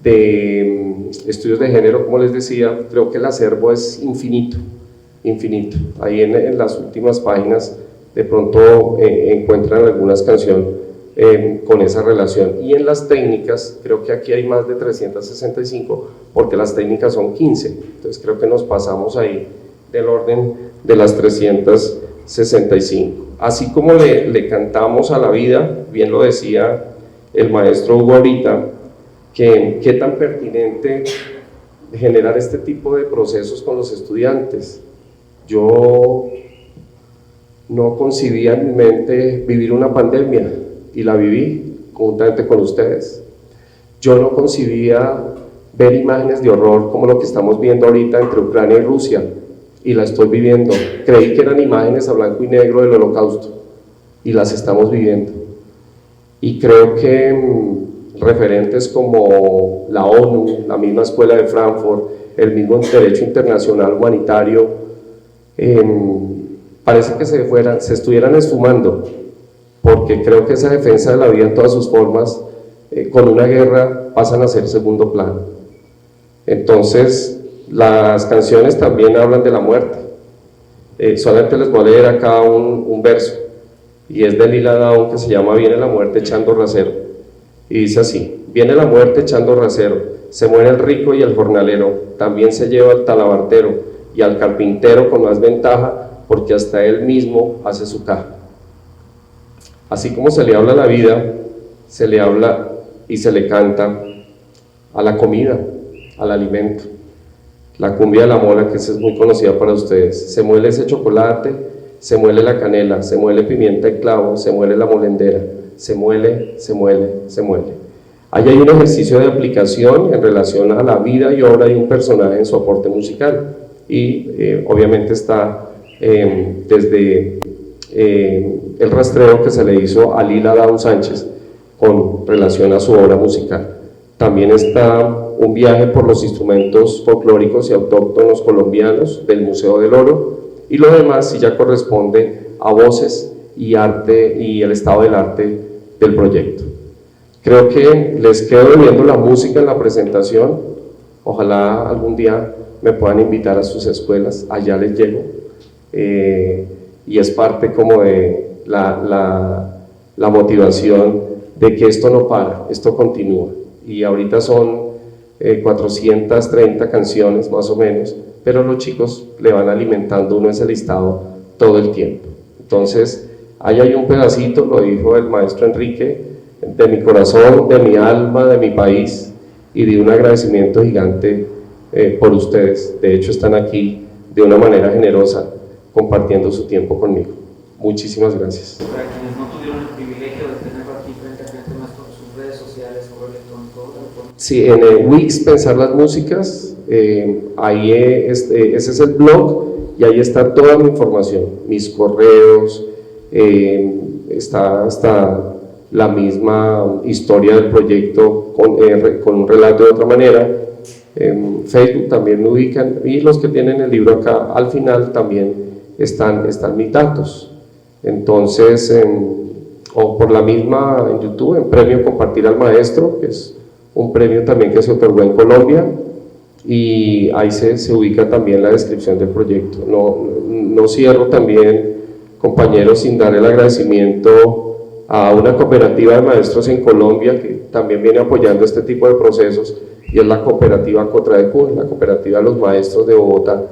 de estudios de género, como les decía, creo que el acervo es infinito, infinito. Ahí en las últimas páginas de pronto encuentran algunas canciones con esa relación. Y en las técnicas, creo que aquí hay más de 365, porque las técnicas son 15, entonces creo que nos pasamos ahí del orden de las 365. Así como le cantamos a la vida, bien lo decía el maestro Hugo ahorita, que qué tan pertinente generar este tipo de procesos con los estudiantes. Yo no concibía en mi mente vivir una pandemia y la viví conjuntamente con ustedes. Yo no concibía ver imágenes de horror como lo que estamos viendo ahorita entre Ucrania y Rusia, y la estoy viviendo. Creí que eran imágenes a blanco y negro del Holocausto y las estamos viviendo. Y creo que referentes como la ONU, la misma Escuela de Frankfurt, el mismo Derecho Internacional Humanitario, parece que se estuvieran esfumando, porque creo que esa defensa de la vida en todas sus formas, con una guerra pasan a ser segundo plano. Entonces, las canciones también hablan de la muerte. Solamente les voy a leer acá un verso, y es de Lila Downs, que se llama Viene la muerte echando rasero, y dice así: viene la muerte echando rasero, se muere el rico y el jornalero, también se lleva al talabartero y al carpintero con más ventaja, porque hasta él mismo hace su caja. Así como se le habla a la vida, se le habla y se le canta a la comida, al alimento. La cumbia de la mora, que esa es muy conocida para ustedes. Se muele ese chocolate, se muele la canela, se muele pimienta y clavo, se muele la molendera, se muele, se muele, se muele. Ahí hay un ejercicio de aplicación en relación a la vida y obra de un personaje en su aporte musical, y obviamente está desde el rastreo que se le hizo a Lila Downs Sánchez con relación a su obra musical. También está un viaje por los instrumentos folclóricos y autóctonos colombianos del Museo del Oro, y lo demás sí ya corresponde a voces y arte y el estado del arte del proyecto. Creo que les quedo debiendo la música en la presentación. Ojalá algún día me puedan invitar a sus escuelas, allá les llego, y es parte como de la motivación de que esto no para, esto continúa, y ahorita son 430 canciones más o menos, pero los chicos le van alimentando uno ese listado todo el tiempo. Entonces, ahí hay un pedacito, lo dijo el maestro Enrique, de mi corazón, de mi alma, de mi país, y de un agradecimiento gigante por ustedes. De hecho, están aquí de una manera generosa compartiendo su tiempo conmigo. Muchísimas gracias. Para quienes no tuvieron el privilegio de tenerlo aquí frente a frente, más con sus redes sociales, correo electrónico. Sí, en el Wix Pensar las Músicas, ahí ese es el blog, y ahí está toda mi información, mis correos, está hasta la misma historia del proyecto con un relato de otra manera. En Facebook también me ubican, y los que tienen el libro acá al final también están mis datos. Entonces, o por la misma en YouTube, en Premio Compartir al Maestro, que es un premio también que se otorgó en Colombia, y ahí se ubica también la descripción del proyecto. No cierro también, compañeros, sin dar el agradecimiento a una cooperativa de maestros en Colombia que también viene apoyando este tipo de procesos, y es la cooperativa Cotradecu, la cooperativa de los maestros de Bogotá,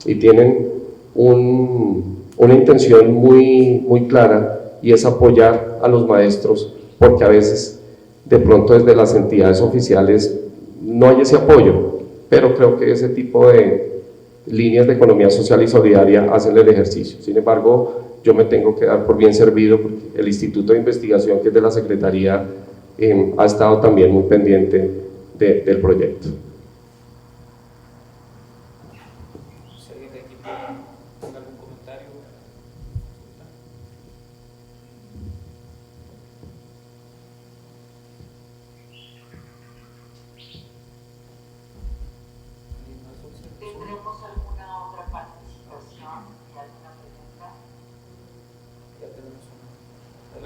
y tienen una intención muy clara, y es apoyar a los maestros, porque a veces de pronto desde las entidades oficiales no hay ese apoyo, pero creo que ese tipo de líneas de economía social y solidaria hacen el ejercicio. Sin embargo, yo me tengo que dar por bien servido, porque el Instituto de Investigación, que es de la Secretaría, ha estado también muy pendiente del proyecto. Si alguien de aquí tiene algún comentario.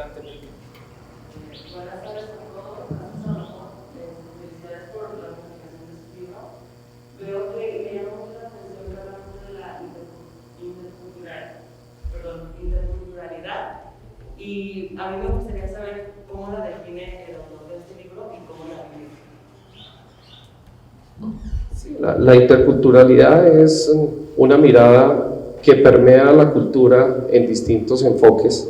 Adelante, Melvin. Buenas tardes a todos. Felicidades por la publicación de su libro. Veo que me llama mucho la atención que hablamos de la interculturalidad. Y a mí me gustaría saber cómo la define el autor de este libro y cómo la vive. La interculturalidad es una mirada que permea la cultura en distintos enfoques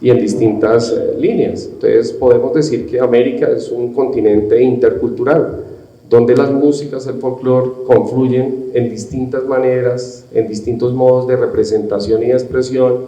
y en distintas líneas. Entonces podemos decir que América es un continente intercultural, donde las músicas, el folclore confluyen en distintas maneras, en distintos modos de representación y de expresión,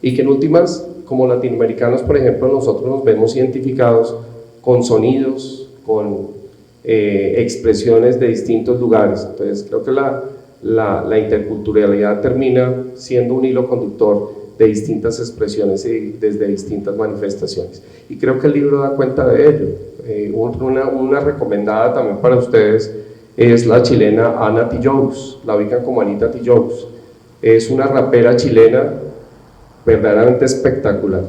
y que en últimas, como latinoamericanos, por ejemplo, nosotros nos vemos identificados con sonidos, con expresiones de distintos lugares. Entonces creo que la interculturalidad termina siendo un hilo conductor de distintas expresiones y desde distintas manifestaciones, y creo que el libro da cuenta de ello. Una recomendada también para ustedes es la chilena Anna Tijoux, la ubican como Anita Tijoux. Es una rapera chilena verdaderamente espectacular.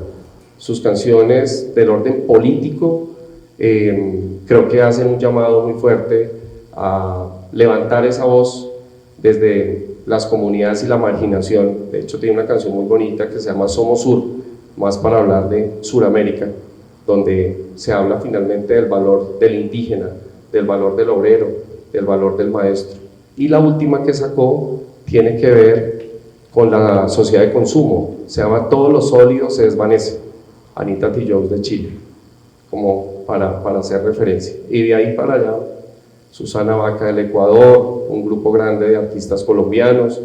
Sus canciones del orden político creo que hacen un llamado muy fuerte a levantar esa voz desde las comunidades y la marginación. De hecho tiene una canción muy bonita que se llama Somos Sur, más para hablar de Suramérica, donde se habla finalmente del valor del indígena, del valor del obrero, del valor del maestro. Y la última que sacó tiene que ver con la sociedad de consumo, se llama Todos los sólidos se desvanecen, Anita Tijoux de Chile, como para hacer referencia. Y de ahí para allá, Susana Vaca del Ecuador, un grupo grande de artistas colombianos,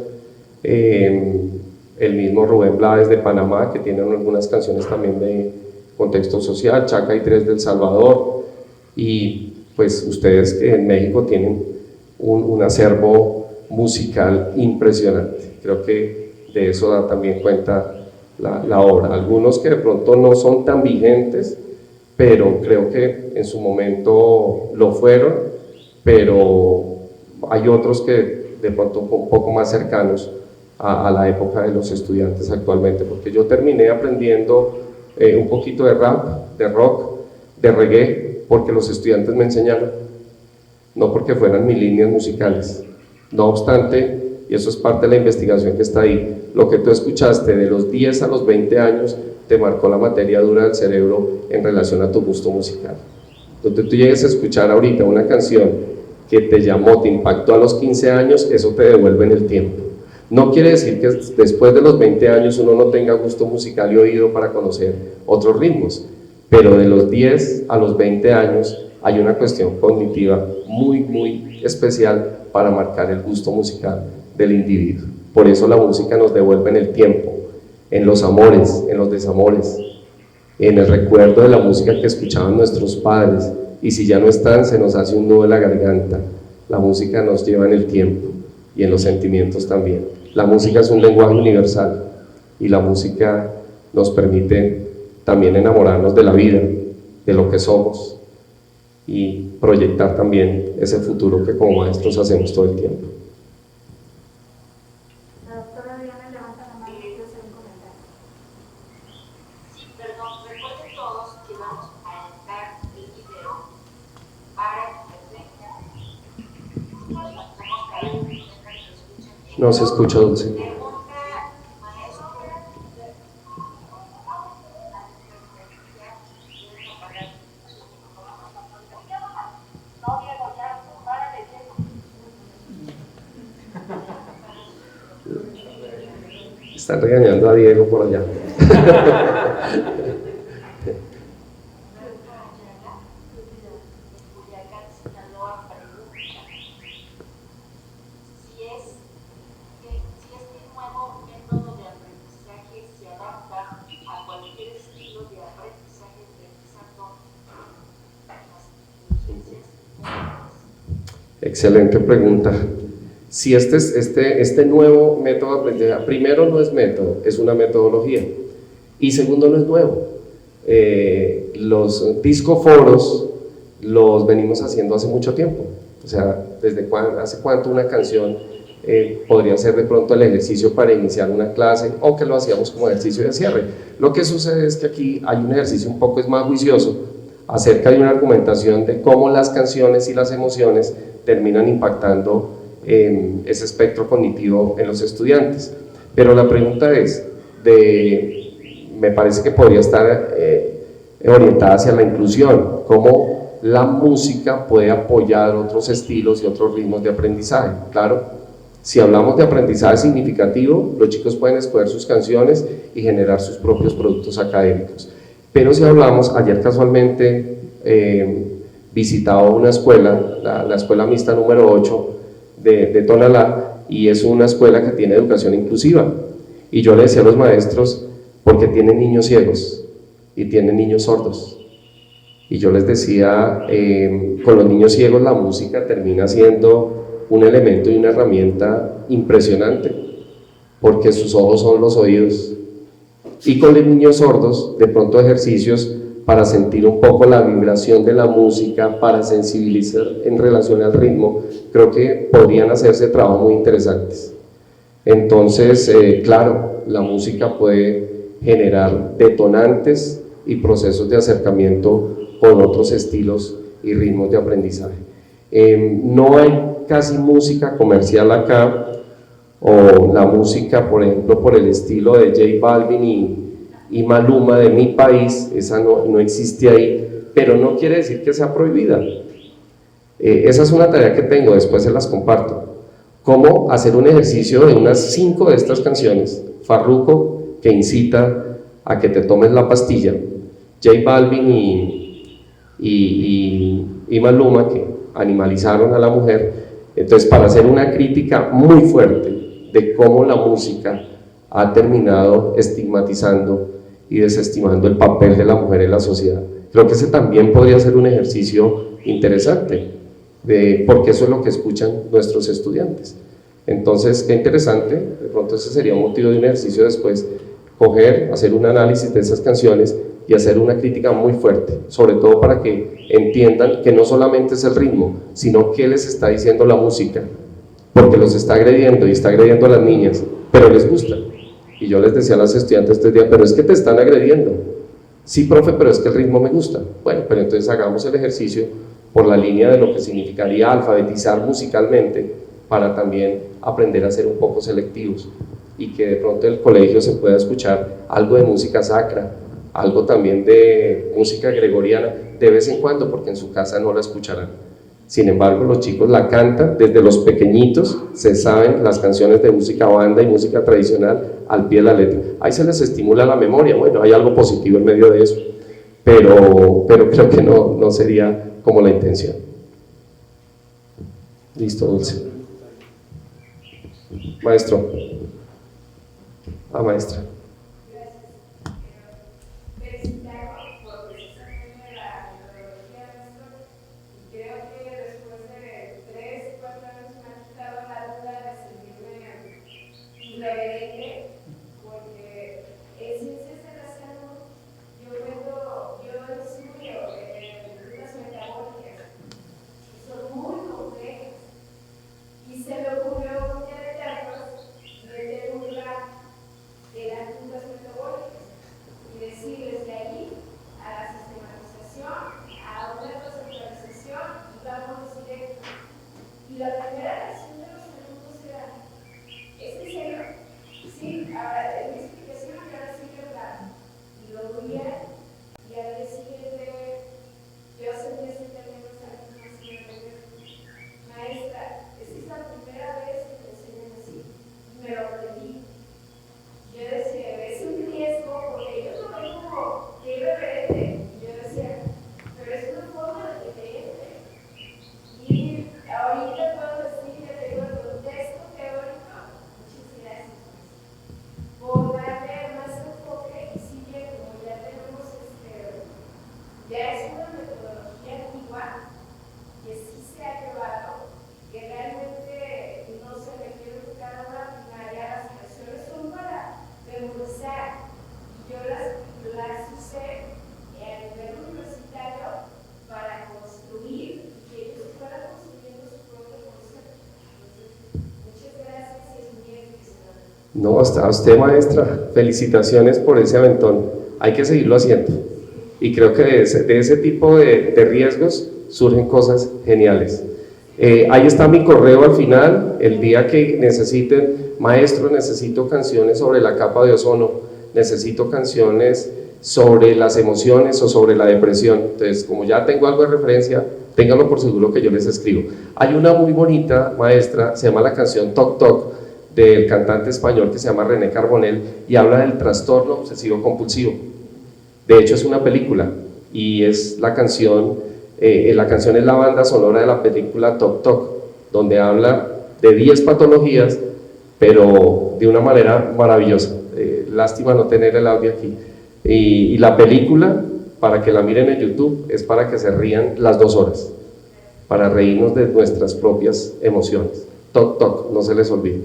el mismo Rubén Blades de Panamá, que tienen algunas canciones también de contexto social, Chaca y Tres del Salvador, y pues ustedes que en México tienen un acervo musical impresionante. Creo que de eso da también cuenta la obra. Algunos que de pronto no son tan vigentes, pero creo que en su momento lo fueron, pero hay otros que de pronto un poco más cercanos a la época de los estudiantes actualmente, porque yo terminé aprendiendo un poquito de rap, de rock, de reggae, porque los estudiantes me enseñaron, no porque fueran mis líneas musicales. No obstante, y eso es parte de la investigación que está ahí, lo que tú escuchaste de los 10 a los 20 años te marcó la materia dura del cerebro en relación a tu gusto musical. Donde tú llegues a escuchar ahorita una canción que te llamó, te impactó a los 15 años, eso te devuelve en el tiempo. No quiere decir que después de los 20 años uno no tenga gusto musical y oído para conocer otros ritmos, pero de los 10 a los 20 años hay una cuestión cognitiva muy, muy especial para marcar el gusto musical del individuo. Por eso la música nos devuelve en el tiempo, en los amores, en los desamores, en el recuerdo de la música que escuchaban nuestros padres, y si ya no están, se nos hace un nudo en la garganta. La música nos lleva en el tiempo y en los sentimientos también. La música es un lenguaje universal, y la música nos permite también enamorarnos de la vida, de lo que somos, y proyectar también ese futuro que como maestros hacemos todo el tiempo. La doctora Diana levanta la mano y quiere hacer un comentario. Sí, perdón, recuerden todos que vamos a editar el video para que No se escucha, Dulce. Están regañando a Diego por allá. Excelente pregunta. Si este nuevo método de aprendizaje, primero no es método, es una metodología, y segundo no es nuevo. Los discoforos los venimos haciendo hace mucho tiempo. O sea, ¿hace cuánto una canción podría ser de pronto el ejercicio para iniciar una clase o que lo hacíamos como ejercicio de cierre. Lo que sucede es que aquí hay un ejercicio un poco más juicioso acerca de una argumentación de cómo las canciones y las emociones terminan impactando ese espectro cognitivo en los estudiantes. Pero la pregunta es, me parece que podría estar orientada hacia la inclusión, cómo la música puede apoyar otros estilos y otros ritmos de aprendizaje. Claro, si hablamos de aprendizaje significativo, los chicos pueden escoger sus canciones y generar sus propios productos académicos. Pero si hablamos, ayer casualmente visitaba una escuela, la escuela mixta número 8 de Tonalá, y es una escuela que tiene educación inclusiva. Y yo le decía a los maestros, porque tienen niños ciegos y tienen niños sordos. Y yo les decía, con los niños ciegos la música termina siendo un elemento y una herramienta impresionante, porque sus ojos son los oídos. Y con los niños sordos, de pronto ejercicios para sentir un poco la vibración de la música, para sensibilizar en relación al ritmo, creo que podrían hacerse trabajos muy interesantes. Entonces, claro, la música puede generar detonantes y procesos de acercamiento con otros estilos y ritmos de aprendizaje. No hay casi música comercial acá, o la música, por ejemplo, por el estilo de J Balvin y Maluma de mi país, esa no existe ahí, pero no quiere decir que sea prohibida. Esa es una tarea que tengo, después se las comparto. Cómo hacer un ejercicio de unas 5 de estas canciones. Farruko, que incita a que te tomes la pastilla, J Balvin y Maluma, que animalizaron a la mujer. Entonces, para hacer una crítica muy fuerte de cómo la música ha terminado estigmatizando y desestimando el papel de la mujer en la sociedad. Creo que ese también podría ser un ejercicio interesante, porque eso es lo que escuchan nuestros estudiantes. Entonces, qué interesante, de pronto ese sería un motivo de un ejercicio después, coger, hacer un análisis de esas canciones y hacer una crítica muy fuerte, sobre todo para que entiendan que no solamente es el ritmo, sino qué les está diciendo la música, porque los está agrediendo y está agrediendo a las niñas, pero les gusta. Y yo les decía a las estudiantes este día, pero es que te están agrediendo. Sí, profe, pero es que el ritmo me gusta. Bueno, pero entonces hagamos el ejercicio por la línea de lo que significaría alfabetizar musicalmente, para también aprender a ser un poco selectivos y que de pronto en el colegio se pueda escuchar algo de música sacra, algo también de música gregoriana de vez en cuando, porque en su casa no la escucharán. Sin embargo, los chicos la cantan desde los pequeñitos, se saben las canciones de música banda y música tradicional al pie de la letra. Ahí se les estimula la memoria. Bueno, hay algo positivo en medio de eso, pero creo que no sería como la intención. Listo, Dulce. Maestro. Maestra. Y se me ocurrió un día de teatros meter un rap que era No, a usted, maestra, felicitaciones por ese aventón. Hay que seguirlo haciendo. Y creo que de ese tipo de riesgos surgen cosas geniales. Ahí está mi correo al final. El día que necesiten, maestro, necesito canciones sobre la capa de ozono, necesito canciones sobre las emociones o sobre la depresión. Entonces, como ya tengo algo de referencia, ténganlo por seguro que yo les escribo. Hay una muy bonita, maestra, se llama la canción Toc Toc, del cantante español que se llama René Carbonell, y habla del trastorno obsesivo compulsivo. De hecho, es una película, y es la canción es la banda sonora de la película Toc Toc, donde habla de 10 patologías, pero de una manera maravillosa. Lástima no tener el audio aquí. Y la película, para que la miren en YouTube, es para que se rían las 2 horas, para reírnos de nuestras propias emociones. Toc Toc, no se les olvide.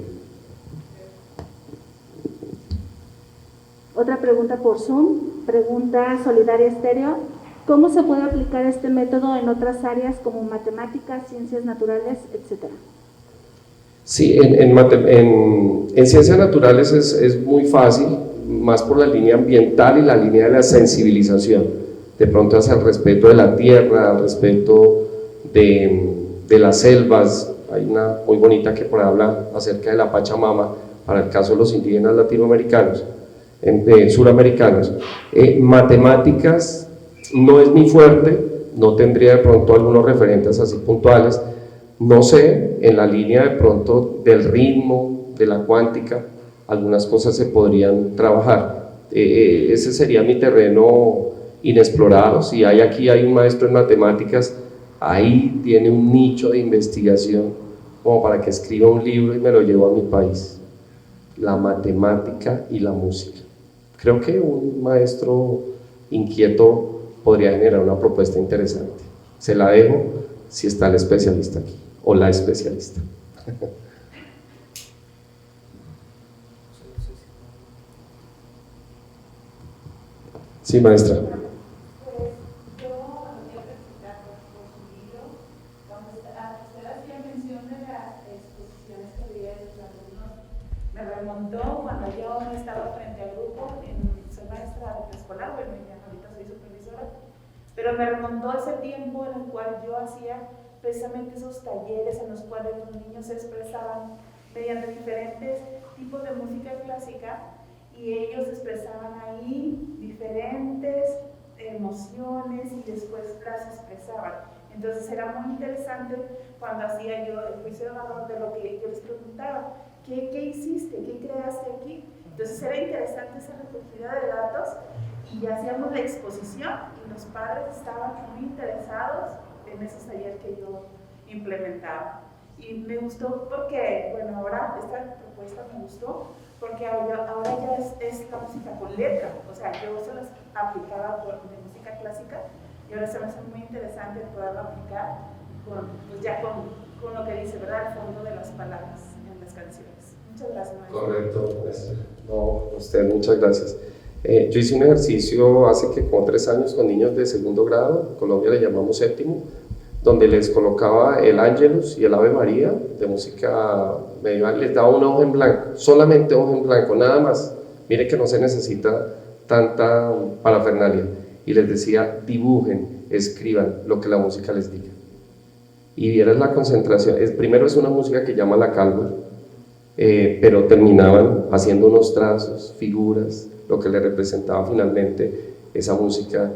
Otra pregunta por Zoom, pregunta Solidaria Estéreo. ¿Cómo se puede aplicar este método en otras áreas como matemáticas, ciencias naturales, etcétera? Sí, en ciencias naturales es muy fácil, más por la línea ambiental y la línea de la sensibilización, de pronto hacia el respeto de la tierra, al respeto de las selvas. Hay una muy bonita que por ahí habla acerca de la Pachamama, para el caso de los indígenas latinoamericanos, suramericanos. Matemáticas no es mi fuerte, no tendría de pronto algunos referentes así puntuales. No sé, en la línea de pronto del ritmo, de la cuántica, algunas cosas se podrían trabajar. Ese sería mi terreno inexplorado. Si aquí hay un maestro en matemáticas, ahí tiene un nicho de investigación como para que escriba un libro y me lo llevo a mi país. La matemática y la música. Creo que un maestro inquieto podría generar una propuesta interesante. Se la dejo si está el especialista aquí, o la especialista. Sí, maestra. Pues yo quería felicitar por su libro, donde usted hacía mención de las exposiciones que veía de los alumnos. Me remontó cuando yo estaba frente al grupo, soy maestra de preescolar, bueno, ya ahorita soy supervisora, pero me remontó ese tiempo en el cual yo hacía precisamente esos talleres en los cuales los niños se expresaban mediante diferentes tipos de música clásica, y ellos expresaban ahí diferentes emociones y después las expresaban. Entonces era muy interesante cuando hacía yo el juicio de valor de lo que yo les preguntaba, ¿qué hiciste? ¿Qué creaste aquí? Entonces era interesante esa recogida de datos, y hacíamos la exposición y los padres estaban muy interesados en esos talleres que yo implementaba. Y me gustó porque, bueno, ahora esta propuesta me gustó porque ahora ya es la música con letra, o sea, yo se las aplicaba de música clásica, y ahora se me hace muy interesante poderlo aplicar con lo que dice, ¿verdad?, el fondo de las palabras en las canciones. Muchas gracias, maestro. Correcto, no, usted, muchas gracias. Yo hice un ejercicio hace como 3 años con niños de 2º grado, en Colombia le llamamos 7º, donde les colocaba el Ángelus y el Ave María de música medieval, les daba una hoja en blanco, solamente hoja en blanco, nada más. Mire que no se necesita tanta parafernalia, y les decía, dibujen, escriban lo que la música les diga. Y vieras la concentración. Primero es una música que llama la calma, pero terminaban haciendo unos trazos, figuras, lo que le representaba finalmente esa música,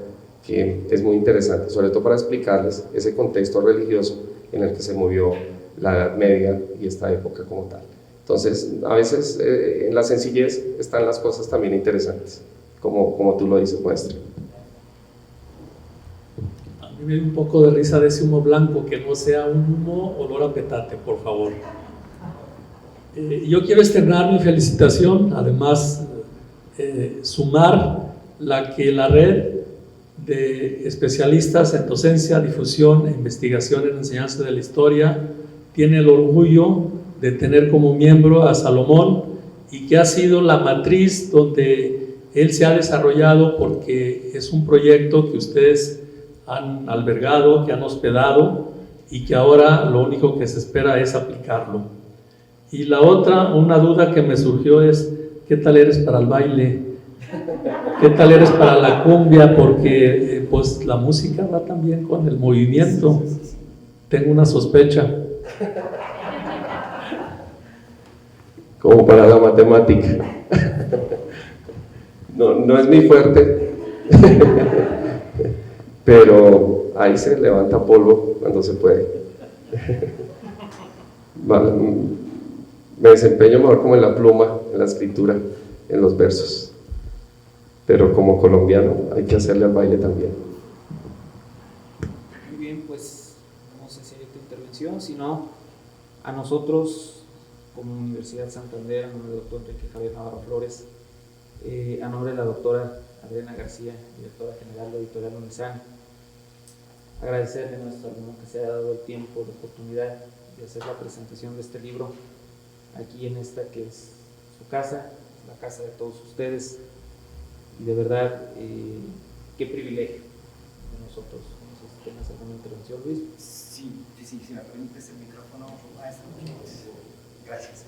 que es muy interesante, sobre todo para explicarles ese contexto religioso en el que se movió la Edad Media y esta época como tal. Entonces, a veces en la sencillez están las cosas también interesantes, como tú lo dices, maestro. A mí me da un poco de risa de ese humo blanco, que no sea un humo olor a petate, por favor. Yo quiero externar mi felicitación, además sumar que la red de especialistas en docencia, difusión e investigación en enseñanza de la historia tiene el orgullo de tener como miembro a Salomón, y que ha sido la matriz donde él se ha desarrollado, porque es un proyecto que ustedes han albergado, que han hospedado, y que ahora lo único que se espera es aplicarlo. Y la otra, una duda que me surgió es, ¿qué tal eres para el baile? ¿Qué tal eres para la cumbia? Porque pues la música va también con el movimiento. Tengo una sospecha. Como para la matemática. No es mi fuerte, pero ahí se levanta polvo cuando se puede. Me desempeño mejor como en la pluma, en la escritura, en los versos, pero como colombiano hay que hacerle al baile también. Muy bien, pues no sé si hay otra intervención, si no, a nosotros como Universidad Santander, a nombre del doctor Enrique Javier Navarro Flores, a nombre de la doctora Adriana García, directora general de Editorial Unizan, agradecerle a nuestro alumno que se haya dado el tiempo, la oportunidad de hacer la presentación de este libro aquí en esta que es su casa, la casa de todos ustedes, y de verdad, qué privilegio de nosotros. No sé si tienes alguna intervención, Luis. Sí, si me permites el micrófono, maestro. Gracias.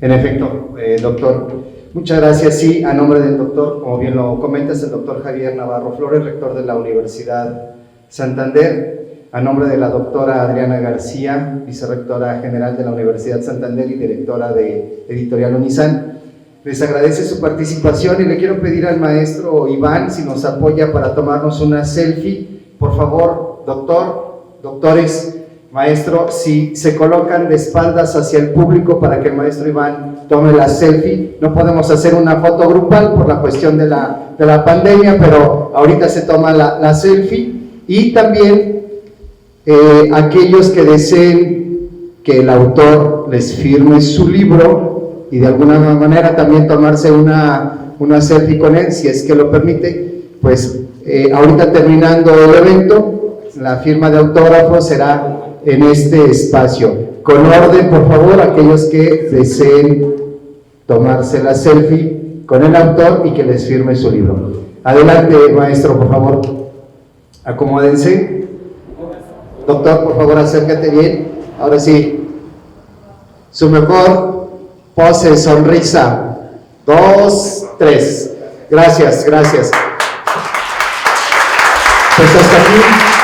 En efecto, doctor, muchas gracias. Sí, a nombre del doctor, como bien lo comentas, el doctor Javier Navarro Flores, rector de la Universidad Santander, a nombre de la doctora Adriana García, vicerrectora general de la Universidad Santander y directora de Editorial Unizan, les agradece su participación y le quiero pedir al maestro Iván si nos apoya para tomarnos una selfie. Por favor, doctores, maestro, si se colocan de espaldas hacia el público para que el maestro Iván tome la selfie. No podemos hacer una foto grupal por la cuestión de la pandemia, pero ahorita se toma la selfie. Y también aquellos que deseen que el autor les firme su libro y de alguna manera también tomarse una selfie con él, si es que lo permite, pues ahorita terminando el evento, la firma de autógrafo será en este espacio. Con orden, por favor, aquellos que deseen tomarse la selfie con el autor y que les firme su libro. Adelante, maestro, por favor. Acomódense. Doctor, por favor, acércate bien. Ahora sí. Su mejor pose, sonrisa. 2, 3. Gracias. Pues hasta aquí.